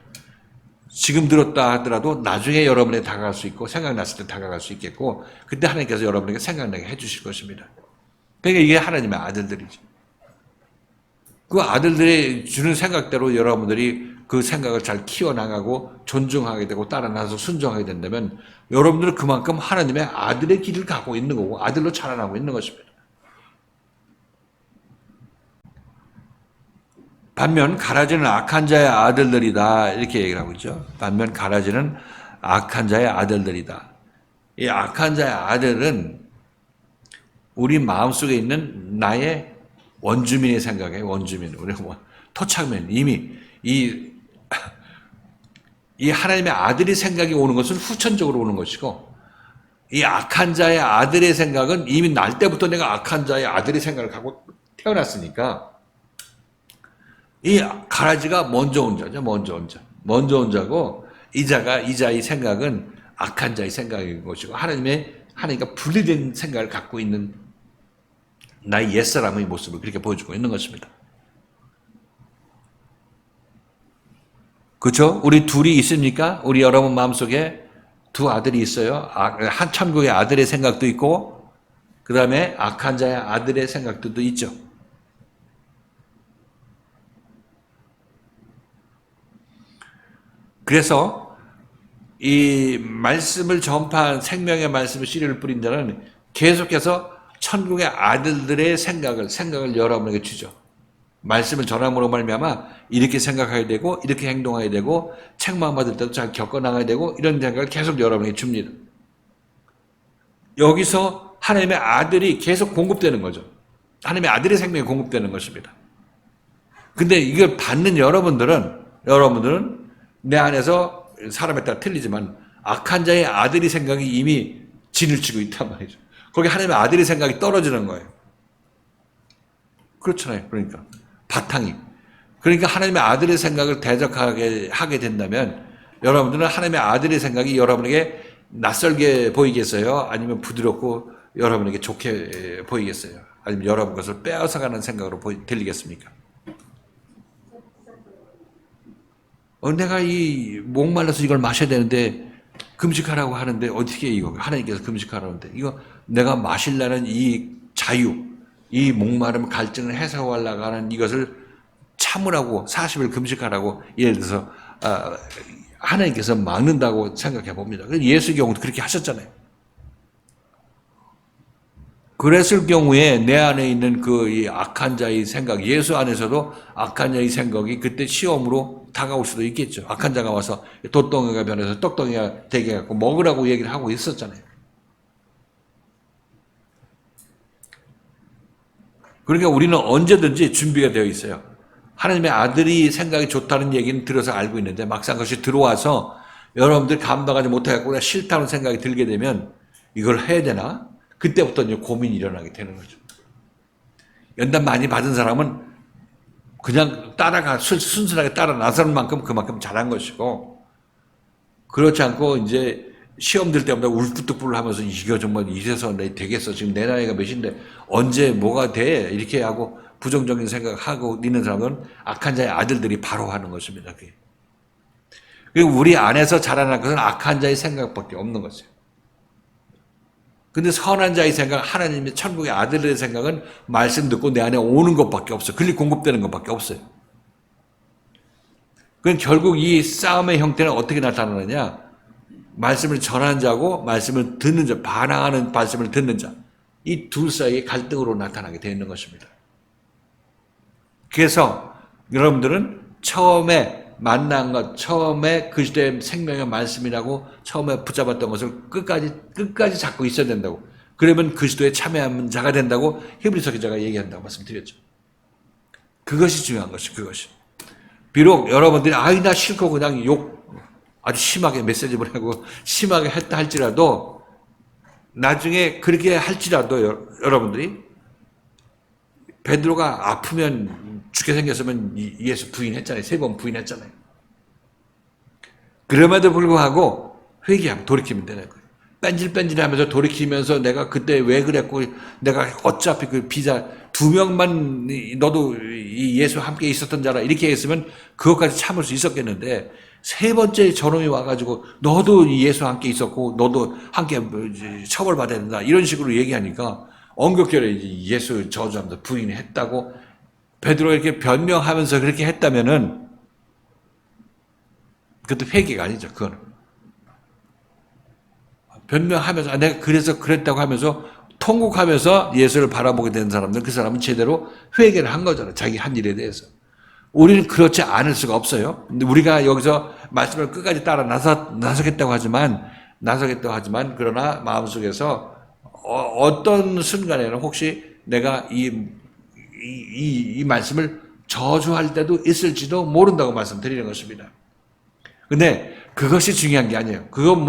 지금 들었다 하더라도 나중에 여러분에게 다가갈 수 있고 생각났을 때 다가갈 수 있겠고 그때 하나님께서 여러분에게 생각나게 해주실 것입니다. 그러니까 이게 하나님의 아들들이죠. 그 아들들이 주는 생각대로 여러분들이 그 생각을 잘 키워나가고 존중하게 되고 따라나서 순종하게 된다면 여러분들은 그만큼 하나님의 아들의 길을 가고 있는 거고 아들로 자라나고 있는 것입니다. 반면 가라지는 악한 자의 아들들이다 이렇게 얘기를 하고 있죠. 반면 가라지는 악한 자의 아들들이다. 이 악한 자의 아들은 우리 마음속에 있는 나의 원주민의 생각에 원주민 우리 토착민 이미 이 하나님의 아들의 생각이 오는 것은 후천적으로 오는 것이고 이 악한 자의 아들의 생각은 이미 날 때부터 내가 악한 자의 아들의 생각을 갖고 태어났으니까 이 가라지가 먼저 온 자죠. 먼저 온 자고 이 자의 생각은 악한 자의 생각인 것이고 하나님과 분리된 생각을 갖고 있는 나의 옛사람의 모습을 그렇게 보여주고 있는 것입니다. 그렇죠? 우리 둘이 있습니까? 우리 여러분 마음속에 두 아들이 있어요. 한 천국의 아들의 생각도 있고 그 다음에 악한 자의 아들의 생각들도 있죠. 그래서 이 말씀을 전파한 생명의 말씀을 씨를 뿌린 자는 계속해서 천국의 아들들의 생각을 여러분에게 주죠. 말씀을 전함으로 말미암아 이렇게 생각해야 되고 이렇게 행동해야 되고 책망 받을 때도 잘 겪어나가야 되고 이런 생각을 계속 여러분에게 줍니다. 여기서 하나님의 아들이 계속 공급되는 거죠. 하나님의 아들의 생명이 공급되는 것입니다. 근데 이걸 받는 여러분들은 내 안에서 사람에 따라 틀리지만 악한 자의 아들의 생각이 이미 진을 치고 있단 말이죠. 거기 하나님의 아들의 생각이 떨어지는 거예요. 그렇잖아요. 그러니까 바탕이. 그러니까 하나님의 아들의 생각을 대적하게 하게 된다면 여러분들은 하나님의 아들의 생각이 여러분에게 낯설게 보이겠어요? 아니면 부드럽고 여러분에게 좋게 보이겠어요? 아니면 여러분 것을 빼앗아가는 생각으로 들리겠습니까? 내가 이 목말라서 이걸 마셔야 되는데 금식하라고 하는데 어떻게 이거 하나님께서 금식하라고 하는데 이거 내가 마실라는 이 자유 이 목마름 갈증을 해소하려고 하는 이것을 참으라고 40일 금식하라고 예를 들어서 하나님께서 막는다고 생각해 봅니다. 예수의 경우도 그렇게 하셨잖아요. 그랬을 경우에 내 안에 있는 이 악한 자의 생각, 예수 안에서도 악한 자의 생각이 그때 시험으로 다가올 수도 있겠죠. 악한 자가 와서 돛덩이가 변해서 떡덩이가 되게 갖고 먹으라고 얘기를 하고 있었잖아요. 그러니까 우리는 언제든지 준비가 되어 있어요. 하나님의 아들이 생각이 좋다는 얘기는 들어서 알고 있는데 막상 그것이 들어와서 여러분들 감당하지 못하고 싫다는 생각이 들게 되면 이걸 해야 되나? 그때부터 이제 고민이 일어나게 되는 거죠. 연단 많이 받은 사람은 그냥 순순하게 따라 나서는 만큼 그만큼 잘한 것이고, 그렇지 않고 이제 시험 들 때마다 울프뚝불 하면서 이거 정말 이래서 내 되겠어. 지금 내 나이가 몇인데 언제 뭐가 돼? 이렇게 하고 부정적인 생각하고 있는 사람은 악한 자의 아들들이 바로 하는 것입니다. 그게. 그리고 우리 안에서 자라날 것은 악한 자의 생각밖에 없는 것이에요. 근데 선한 자의 생각, 하나님의 천국의 아들의 생각은 말씀 듣고 내 안에 오는 것밖에 없어요. 그리 공급되는 것밖에 없어요. 그럼 결국 이 싸움의 형태는 어떻게 나타나느냐? 말씀을 전하는 자고 말씀을 듣는 자, 반항하는 말씀을 듣는 자. 이 둘 사이의 갈등으로 나타나게 되어 있는 것입니다. 그래서 여러분들은 처음에 만난 것, 처음에 그 시대의 생명의 말씀이라고 처음에 붙잡았던 것을 끝까지 잡고 있어야 된다고. 그러면 그리스도에 참여하는 자가 된다고 히브리서 기자가 얘기한다고 말씀드렸죠. 그것이 중요한 것이 그것이. 비록 여러분들이 아이 나 싫고 그냥 욕 아주 심하게 메시지 보내고 심하게 했다 할지라도 나중에 그렇게 할지라도 여러분들이 베드로가 아프면 죽게 생겼으면 예수 부인했잖아요. 3번 부인했잖아요. 그럼에도 불구하고 회개하면 돌이키면 되는 거예요. 뺀질뺀질하면서 돌이키면서 내가 그때 왜 그랬고 내가 어차피 그 비자 2명만 너도 이 예수 함께 있었던 자라 이렇게 했으면 그것까지 참을 수 있었겠는데 3번째 저놈이 와가지고 너도 예수 함께 있었고 너도 함께 처벌받아야 된다 이런 식으로 얘기하니까 엉겁결에 예수 저주하면서 부인했다고 베드로가 이렇게 변명하면서 그렇게 했다면은 그것도 회개가 아니죠. 그거는 변명하면서 내가 그래서 그랬다고 하면서 통곡하면서 예수를 바라보게 된 사람들 그 사람은 제대로 회개를 한 거잖아요. 자기 한 일에 대해서. 우리는 그렇지 않을 수가 없어요. 근데 우리가 여기서 말씀을 끝까지 따라 나서겠다고 하지만 그러나 마음속에서 어떤 순간에는 혹시 내가 이 말씀을 저주할 때도 있을지도 모른다고 말씀드리는 것입니다. 근데 그것이 중요한 게 아니에요. 그건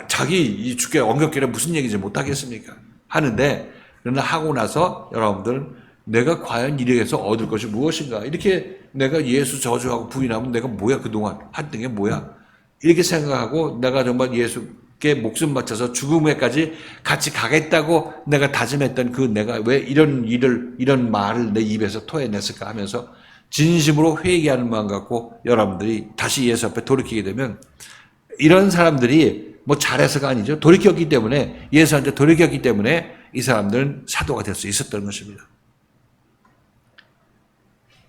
자기 죽게 엉겹결에 무슨 얘기지 못하겠습니까? 하는데, 그러나 하고 나서 여러분들, 내가 과연 이래서 얻을 것이 무엇인가? 이렇게 내가 예수 저주하고 부인하면 내가 뭐야, 그동안 했던 게 뭐야? 이렇게 생각하고 내가 정말 예수께 목숨 바쳐서 죽음에까지 같이 가겠다고 내가 다짐했던 그 내가 왜 이런 말을 내 입에서 토해냈을까 하면서 진심으로 회개하는 마음 갖고 여러분들이 다시 예수 앞에 돌이키게 되면 이런 사람들이 잘해서가 아니죠. 돌이켰기 때문에, 예수한테 돌이켰기 때문에 이 사람들은 사도가 될 수 있었던 것입니다.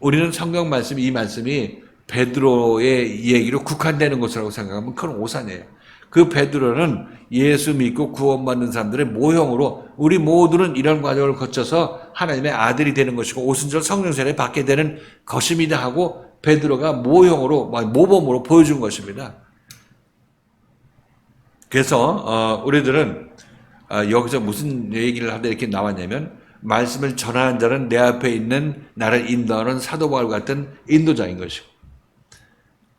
우리는 성경 말씀, 이 말씀이 베드로의 얘기로 국한되는 것이라고 생각하면 그건 오산이에요. 그 베드로는 예수 믿고 구원받는 사람들의 모형으로 우리 모두는 이런 과정을 거쳐서 하나님의 아들이 되는 것이고 오순절 성령 세례 받게 되는 것입니다 하고 베드로가 모형으로, 모범으로 보여준 것입니다. 그래서 우리들은 여기서 무슨 얘기를 하다 이렇게 나왔냐면 말씀을 전하는 자는 내 앞에 있는 나를 인도하는 사도 바울 같은 인도자인 것이고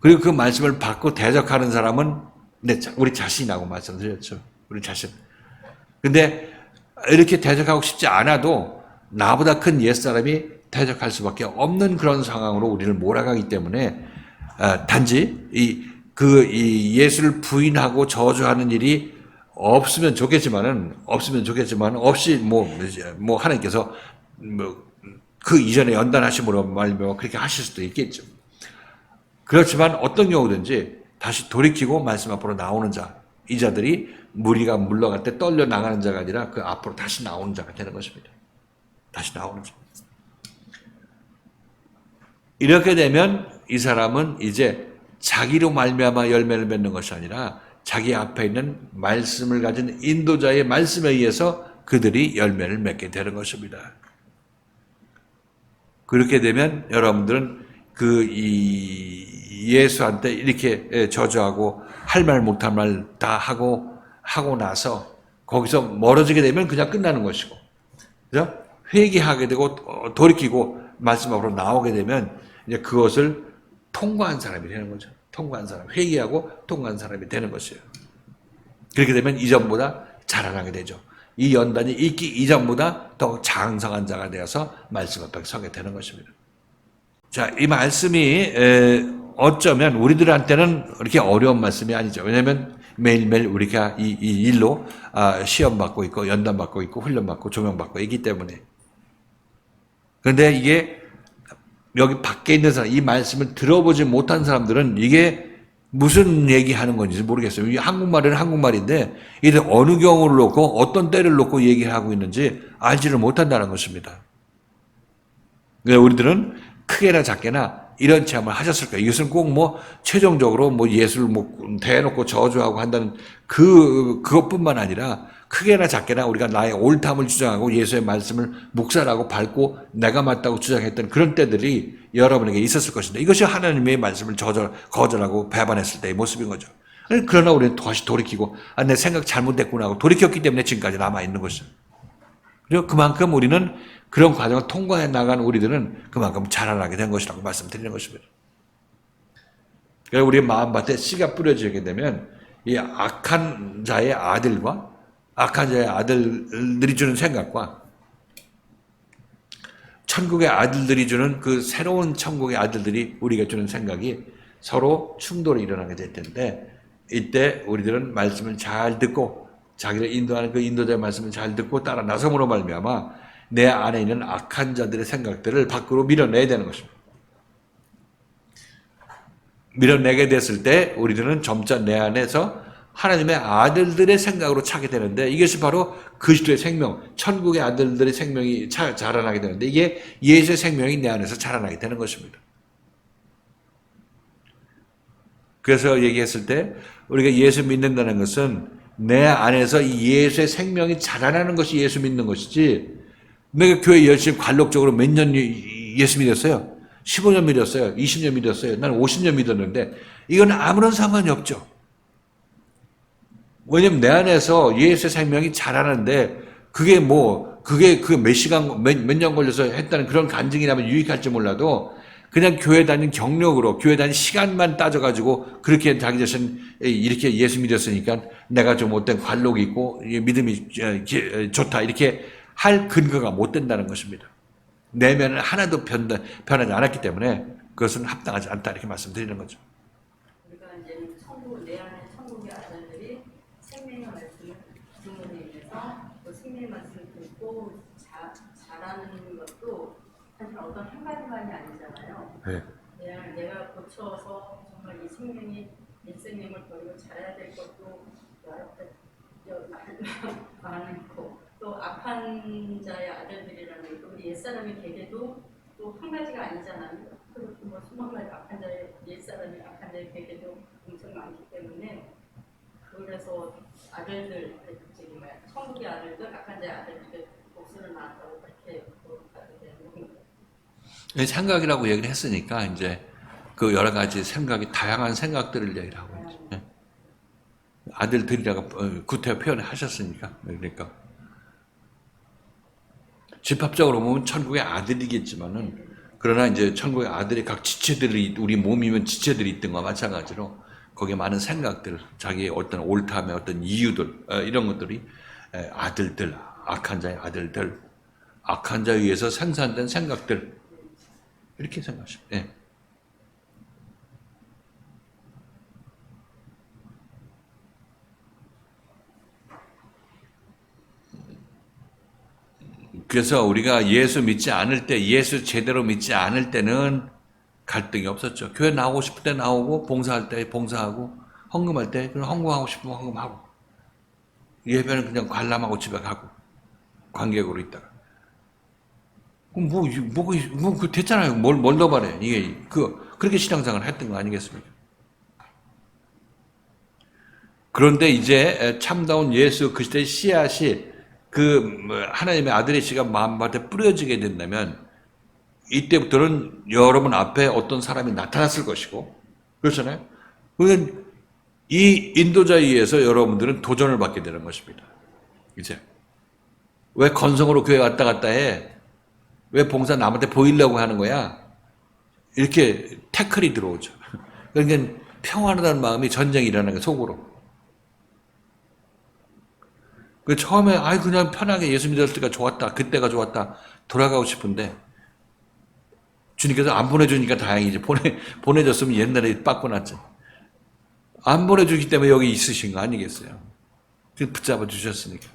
그리고 그 말씀을 받고 대적하는 사람은 우리 자신이라고 말씀드렸죠. 우리 자신. 근데 이렇게 대적하고 싶지 않아도 나보다 큰 옛사람이 대적할 수밖에 없는 그런 상황으로 우리를 몰아가기 때문에 단지 이 예수를 부인하고 저주하는 일이 없으면 좋겠지만은 없이 하나님께서 그 이전에 연단하심으로 말며 그렇게 하실 수도 있겠죠. 그렇지만 어떤 경우든지 다시 돌이키고 말씀 앞으로 나오는 자, 이 자들이 무리가 물러갈 때 떨려 나가는 자가 아니라 그 앞으로 다시 나오는 자가 되는 것입니다. 다시 나오는 자. 이렇게 되면 이 사람은 이제 자기로 말미암아 열매를 맺는 것이 아니라 자기 앞에 있는 말씀을 가진 인도자의 말씀에 의해서 그들이 열매를 맺게 되는 것입니다. 그렇게 되면 여러분들은 예수한테 이렇게 저주하고 할 말 못할 말 다 하고 나서 거기서 멀어지게 되면 그냥 끝나는 것이고, 그죠? 회개하게 되고 돌이키고 말씀 앞으로 나오게 되면 이제 그것을 통과한 사람이 되는 거죠. 통과한 사람, 회개하고 통과한 사람이 되는 것이에요. 그렇게 되면 이전보다 자라나게 되죠. 이 연단이 있기 이전보다 더 장성한 자가 되어서 말씀 앞에 서게 되는 것입니다. 자, 이 말씀이 어쩌면 우리들한테는 그렇게 어려운 말씀이 아니죠. 왜냐하면 매일매일 우리가 이 일로 시험 받고 있고 연단 받고 있고 훈련 받고 조명 받고 있기 때문에. 그런데 이게 여기 밖에 있는 사람, 이 말씀을 들어보지 못한 사람들은 이게 무슨 얘기하는 건지 모르겠어요. 이 한국말은 한국말인데 이게 어느 경우를 놓고 어떤 때를 놓고 얘기를 하고 있는지 알지를 못한다는 것입니다. 그래서 우리들은 크게나 작게나 이런 체험을 하셨을 거예요. 이것은 꼭 최종적으로 예수를 대놓고 저주하고 한다는 그것뿐만 아니라 크게나 작게나 우리가 나의 옳담을 주장하고 예수의 말씀을 묵살하고 밟고 내가 맞다고 주장했던 그런 때들이 여러분에게 있었을 것인데 이것이 하나님의 말씀을 거절하고 배반했을 때의 모습인 거죠. 그러나 우리는 다시 돌이키고 내 생각 잘못됐구나 하고 돌이켰기 때문에 지금까지 남아있는 것이죠. 그리고 그만큼 우리는 그런 과정을 통과해 나간 우리들은 그만큼 자라나게 된 것이라고 말씀드리는 것입니다. 그러니까 우리 마음밭에 씨가 뿌려지게 되면 이 악한 자의 아들과 악한 자의 아들들이 주는 생각과 천국의 아들들이 주는 그 새로운 천국의 아들들이 우리가 주는 생각이 서로 충돌이 일어나게 될 텐데, 이때 우리들은 말씀을 잘 듣고 자기를 인도하는 그 인도자의 말씀을 잘 듣고 따라 나섬으로 말미암아 내 안에 있는 악한 자들의 생각들을 밖으로 밀어내야 되는 것입니다. 밀어내게 됐을 때 우리들은 점차 내 안에서 하나님의 아들들의 생각으로 차게 되는데, 이것이 바로 그리스도의 생명, 천국의 아들들의 생명이 자라나게 되는데, 이게 예수의 생명이 내 안에서 자라나게 되는 것입니다. 그래서 얘기했을 때 우리가 예수 믿는다는 것은 내 안에서 이 예수의 생명이 자라나는 것이 예수 믿는 것이지, 내가 교회 열심히 관록적으로 몇 년 예수 믿었어요? 15년 믿었어요? 20년 믿었어요? 나는 50년 믿었는데 이건 아무런 상관이 없죠. 왜냐면 내 안에서 예수의 생명이 자라는데, 그게 몇 시간, 몇 년 걸려서 했다는 그런 간증이라면 유익할지 몰라도, 그냥 교회 다닌 경력으로, 교회 다닌 시간만 따져가지고, 그렇게 자기 자신, 이렇게 예수 믿었으니까 내가 좀 못된 관록이 있고, 믿음이 좋다, 이렇게 할 근거가 못 된다는 것입니다. 내면은 하나도 변하지 않았기 때문에 그것은 합당하지 않다, 이렇게 말씀드리는 거죠. 우리가 이제 내 안에 천국의 아들들이 생명의 말씀을 듣는 데 인해서 그 생명의 말씀을 듣고 자라는 것도 사실 어떤 한 가지만이 아니잖아요. 네. 내가 고쳐서 정말 이 생명이 일생명을 버리고 자라야 될 것도 많고, 또 악한 자의 아들들이라는 것도 우리 옛사람의 계계도 또 한 가지가 아니잖아요. 그리고 뭐 수만 가지 악한 자의 옛사람이 악한 자의 계계도 엄청 많기 때문에, 그래서 아들들, 천국의 아들들, 악한 자의 아들들의 복수를 낳았다고 그렇게 하게 되는 거예요. 생각이라고 얘기를 했으니까 이제 그 여러 가지 생각이, 다양한 생각들을 얘기를 하고 있죠. 네. 아들들이라고 구태여 표현하셨으니까. 그러니까 집합적으로 보면 천국의 아들이겠지만은, 그러나 이제 천국의 아들의 각 지체들이, 우리 몸이면 지체들이 있던 것과 마찬가지로 거기에 많은 생각들, 자기의 어떤 옳다함의 어떤 이유들, 이런 것들이 아들들, 악한 자의 아들들, 악한 자에 의해서 생산된 생각들, 이렇게 생각하십니다. 예. 그래서 우리가 예수 믿지 않을 때, 예수 제대로 믿지 않을 때는 갈등이 없었죠. 교회 나오고 싶을 때 나오고, 봉사할 때 봉사하고, 헌금할 때 그냥 헌금하고 싶으면 헌금하고, 예배는 그냥 관람하고 집에 가고, 관객으로 있다가. 그럼 됐잖아요. 뭘 더 바래. 이게, 그렇게 신앙생활을 했던 거 아니겠습니까? 그런데 이제 참다운 예수 그리스도의 씨앗이 하나님의 아들의 씨가 마음밭에 뿌려지게 된다면, 이때부터는 여러분 앞에 어떤 사람이 나타났을 것이고, 그렇잖아요? 그러니까 이 인도자에 의해서 여러분들은 도전을 받게 되는 것입니다. 이제. 왜 건성으로 교회 왔다 갔다 해? 왜 봉사 남한테 보이려고 하는 거야? 이렇게 태클이 들어오죠. 그러니까 평안하다는 마음이 전쟁이 일어나는 거예요, 속으로. 처음에, 그냥 편하게 예수 믿을 때가 좋았다. 그때가 좋았다. 돌아가고 싶은데, 주님께서 안 보내주니까 다행이지. 보내줬으면 옛날에 빠꾸 났지. 안 보내주기 때문에 여기 있으신 거 아니겠어요? 붙잡아 주셨으니까.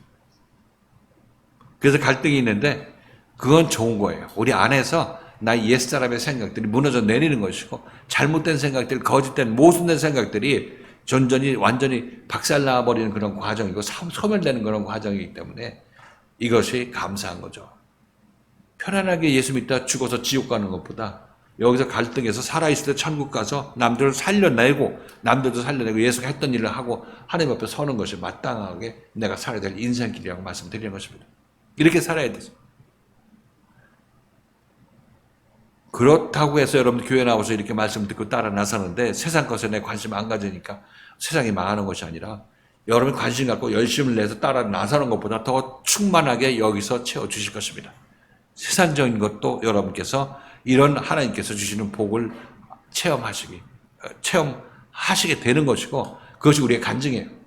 그래서 갈등이 있는데, 그건 좋은 거예요. 우리 안에서 나의 옛사람의 생각들이 무너져 내리는 것이고, 잘못된 생각들, 거짓된, 모순된 생각들이 완전히 박살나버리는 그런 과정이고, 소멸되는 그런 과정이기 때문에 이것이 감사한 거죠. 편안하게 예수 믿다 죽어서 지옥 가는 것보다 여기서 갈등해서 살아있을 때 천국 가서 남들을 살려내고, 남들도 살려내고 예수가 했던 일을 하고 하나님 앞에 서는 것이 마땅하게 내가 살아야 될 인생길이라고 말씀드리는 것입니다. 이렇게 살아야 되죠. 그렇다고 해서 여러분 교회 나와서 이렇게 말씀 듣고 따라 나서는데 세상 것에 내 관심 안 가지니까 세상이 망하는 것이 아니라, 여러분이 관심 갖고 열심을 내서 따라 나서는 것보다 더 충만하게 여기서 채워주실 것입니다. 세상적인 것도 여러분께서 이런 하나님께서 주시는 복을 체험하시기 체험하시게 되는 것이고 그것이 우리의 간증이에요.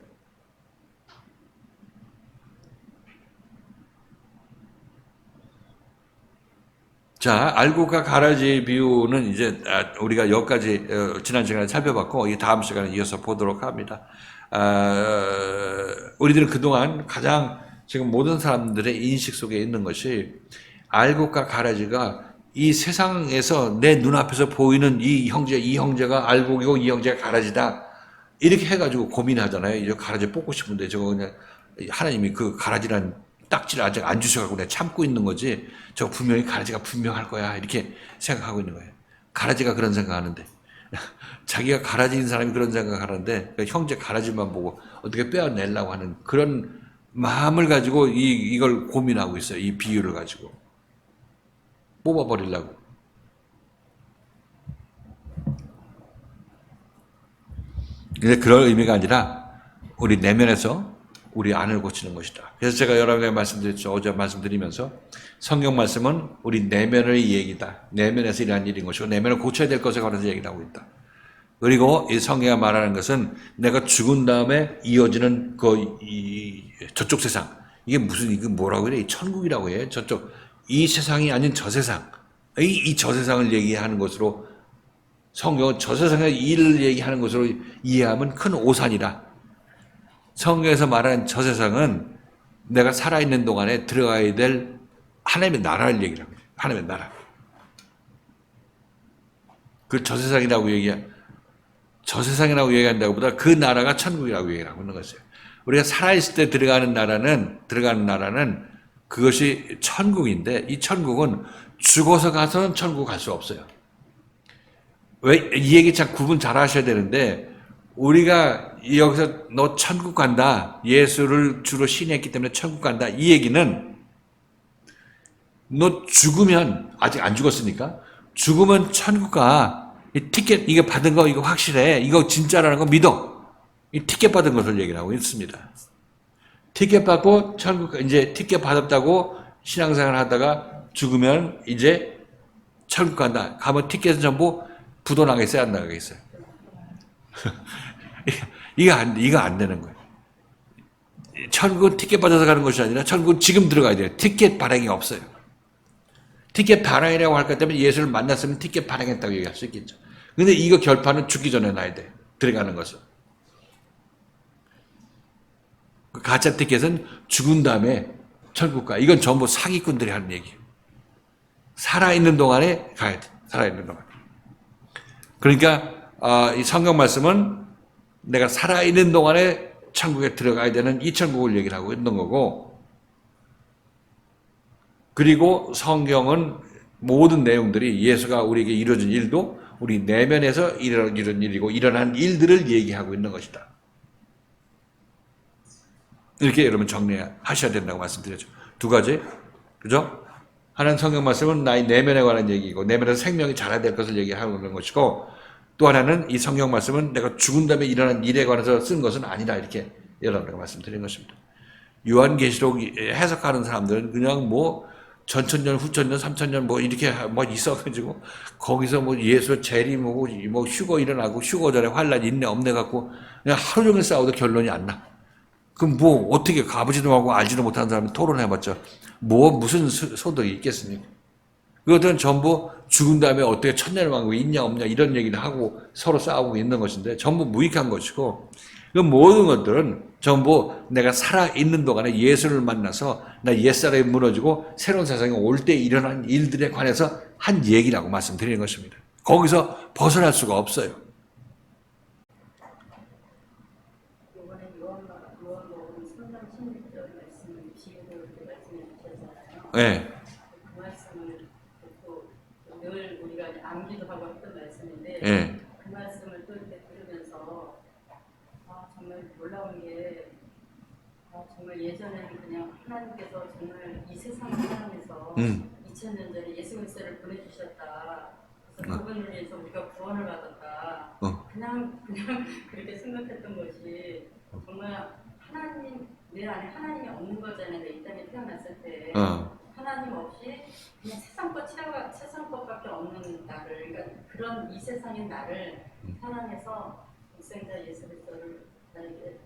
자, 알곡과 가라지 비유는 이제 우리가 여기까지 지난 시간에 살펴봤고 이 다음 시간에 이어서 보도록 합니다. 우리들은 그동안 가장 지금 모든 사람들의 인식 속에 있는 것이 알곡과 가라지가 이 세상에서 내 눈앞에서 보이는 이 형제가 알곡이고 이 형제가 가라지다. 이렇게 해가지고 고민하잖아요. 이제 가라지 뽑고 싶은데 저거 그냥 하나님이 그 가라지란 딱지를 아직 안 주셔가지고 내가 참고 있는 거지. 저 분명히 가라지가 분명할 거야. 이렇게 생각하고 있는 거예요. 가라지가 그런 생각하는데. 자기가 가라지인 사람이 그런 생각하는데 그러니까 형제 가라지만 보고 어떻게 빼어내려고 하는 그런 마음을 가지고 이걸 고민하고 있어요. 이 비유를 가지고. 뽑아버리려고. 근데 그럴 의미가 아니라 우리 내면에서 우리 안을 고치는 것이다. 그래서 제가 여러분에게 말씀드렸죠. 어제 말씀드리면서 성경 말씀은 우리 내면의 얘기다. 내면에서 일어난 일인 것이고 내면을 고쳐야 될 것에 관해서 얘기를 하고 있다. 그리고 이 성경이 말하는 것은 내가 죽은 다음에 이어지는 저쪽 세상. 이게 뭐라고 그래? 천국이라고 해. 이 세상이 아닌 저 세상. 이 저 세상을 얘기하는 것으로 성경은 저 세상의 일을 얘기하는 것으로 이해하면 큰 오산이라. 성경에서 말하는 저 세상은 내가 살아있는 동안에 들어가야 될 하나님의 나라를 얘기를 합니다. 하나님의 나라. 그 저 세상이라고 얘기한다고 보다 그 나라가 천국이라고 얘기하고 있는 것이에요. 우리가 살아있을 때 들어가는 나라는 그것이 천국인데 이 천국은 죽어서 가서는 천국 갈 수 없어요. 왜, 이 얘기 참 구분 잘 하셔야 되는데 우리가 여기서 너 천국 간다. 예수를 주로 신했기 때문에 천국 간다. 이 얘기는 너 죽으면 아직 안 죽었으니까 죽으면 천국 가. 이 티켓 이거 받은 거 이거 확실해. 이거 진짜라는 거 믿어. 이 티켓 받은 것을 얘기를 하고 있습니다. 티켓 받고 천국 이제 티켓 받았다고 신앙생활 하다가 죽으면 이제 천국 간다. 가면 티켓은 전부 부도 나겠어요, 안 나가겠어요? 이거 안 되는 거예요. 천국은 티켓 받아서 가는 것이 아니라 천국은 지금 들어가야 돼요. 티켓 발행이 없어요. 티켓 발행이라고 할 것 때문에 예수를 만났으면 티켓 발행했다고 얘기할 수 있겠죠. 근데 이거 결판은 죽기 전에 놔야 돼. 들어가는 것은. 그 가짜 티켓은 죽은 다음에 천국 가. 이건 전부 사기꾼들이 하는 얘기예요. 살아있는 동안에 가야 돼. 살아있는 동안. 그러니까 이 성경 말씀은 내가 살아있는 동안에 천국에 들어가야 되는 이 천국을 얘기를 하고 있는 거고 그리고 성경은 모든 내용들이 예수가 우리에게 이루어진 일도 우리 내면에서 이런 일이고 일어난 일들을 얘기하고 있는 것이다. 이렇게 여러분 정리하셔야 된다고 말씀드렸죠. 두 가지. 그죠? 하나는 성경 말씀은 나의 내면에 관한 얘기이고 내면에서 생명이 자라야 될 것을 얘기하는 것이고 또 하나는 이 성경 말씀은 내가 죽은 다음에 일어난 일에 관해서 쓴 것은 아니다. 이렇게 여러분에게 말씀드린 것입니다. 요한계시록 해석하는 사람들은 그냥 뭐 전천년, 후천년, 삼천년 뭐 이렇게 뭐 있어가지고 거기서 뭐 예수 재림하고 뭐 휴거 일어나고 휴거 전에 환란 있네 없네 갖고 그냥 하루 종일 싸워도 결론이 안 나. 그럼 뭐 어떻게 가보지도 하고 알지도 못하는 사람이 토론해봤자 무슨 소득이 있겠습니까? 그것들은 전부 죽은 다음에 어떻게 천년왕국이 있냐 없냐 이런 얘기를 하고 서로 싸우고 있는 것인데 전부 무익한 것이고 그 모든 것들은 전부 내가 살아있는 동안에 예수를 만나서 나 옛사람이 무너지고 새로운 세상에 올 때 일어난 일들에 관해서 한 얘기라고 말씀드리는 것입니다. 거기서 벗어날 수가 없어요. 이번에 요한복음 3장 16절 말씀을 비유로 말씀해 주셨잖아요. 네. 그 말씀을 듣고 늘 우리가 암기도 하고 했던 말씀인데 네. 그 말씀을 또 이렇게 들으면서 정말 놀라운 게 정말 예전에는 그냥 하나님께서 정말 이 세상을 사랑해서 2000년 전에 예수 그리스도를 보내주셨다. 그래서 그분을 위해서 우리가 구원을 받았다. 그냥 그렇게 생각했던 것이 정말 하나님 내 안에 하나님이 없는 거잖아요. 이 땅에 태어났을 때 하나님 없이 그냥 세상 것밖에 없는 나를, 그러니까 그런 이 세상의 나를 사랑해서 독생자 예수 그리스도를 나에게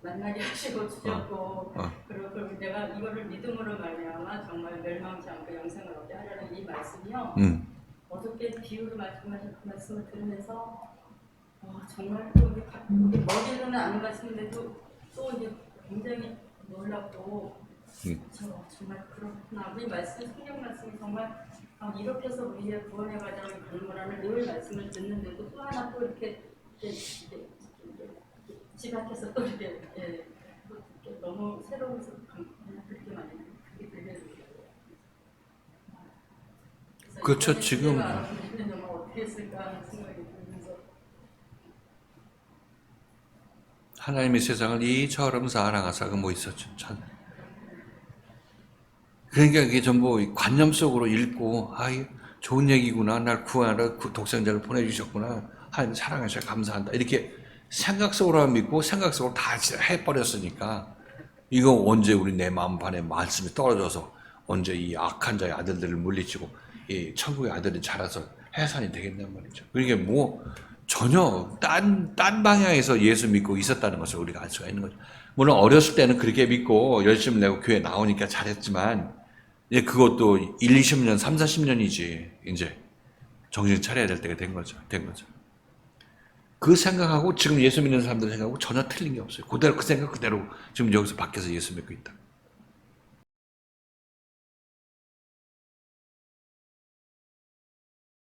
만나게 하시고 주셨고, 그리고 내가 이거를 믿음으로 말미암아 정말 멸망치 않고 영생을 얻게 하려는 이 말씀이요. 어저께 비유로 말씀하신 그 말씀을 들으면서 정말 또 이게 머리로는 아는 말씀인데도 또 이제 굉장히 놀랍고 정말 그렇구나. 이 말씀, 성경 말씀이 정말 이렇게 해서 우리의 구원의 과정을 가는 거라는 늘 말씀을 듣는데도 또 하나 또 이렇게 집 앞에서 또 이렇게 너무 새로워서 그렇게 많이 그렇게 들려주고. 그렇죠. 지금 어떻게 했을까 하는 생각이 들면서 하나님의 세상을 이처럼 사랑하사 그 뭐 있었죠. 참. 그러니까 이게 전부 관념 속으로 읽고 좋은 얘기구나. 날 구하러 독생자를 보내주셨구나. 하나님 사랑하셔서 감사한다. 이렇게 생각 속으로 믿고 생각 속으로 다 해버렸으니까 이거 언제 우리 내 마음판에 말씀이 떨어져서 언제 이 악한 자의 아들들을 물리치고 이 천국의 아들이 자라서 해산이 되겠냔 말이죠. 그러니까 뭐 전혀 딴 방향에서 예수 믿고 있었다는 것을 우리가 알 수가 있는 거죠. 물론 어렸을 때는 그렇게 믿고 열심히 내고 교회 나오니까 잘했지만 이제 그것도 1, 20년, 3, 40년이지 이제 정신 차려야 될 때가 된 거죠. 그 생각하고 지금 예수 믿는 사람들 생각하고 전혀 틀린 게 없어요. 그대로 그 생각 그대로 지금 여기서 밖에서 예수 믿고 있다.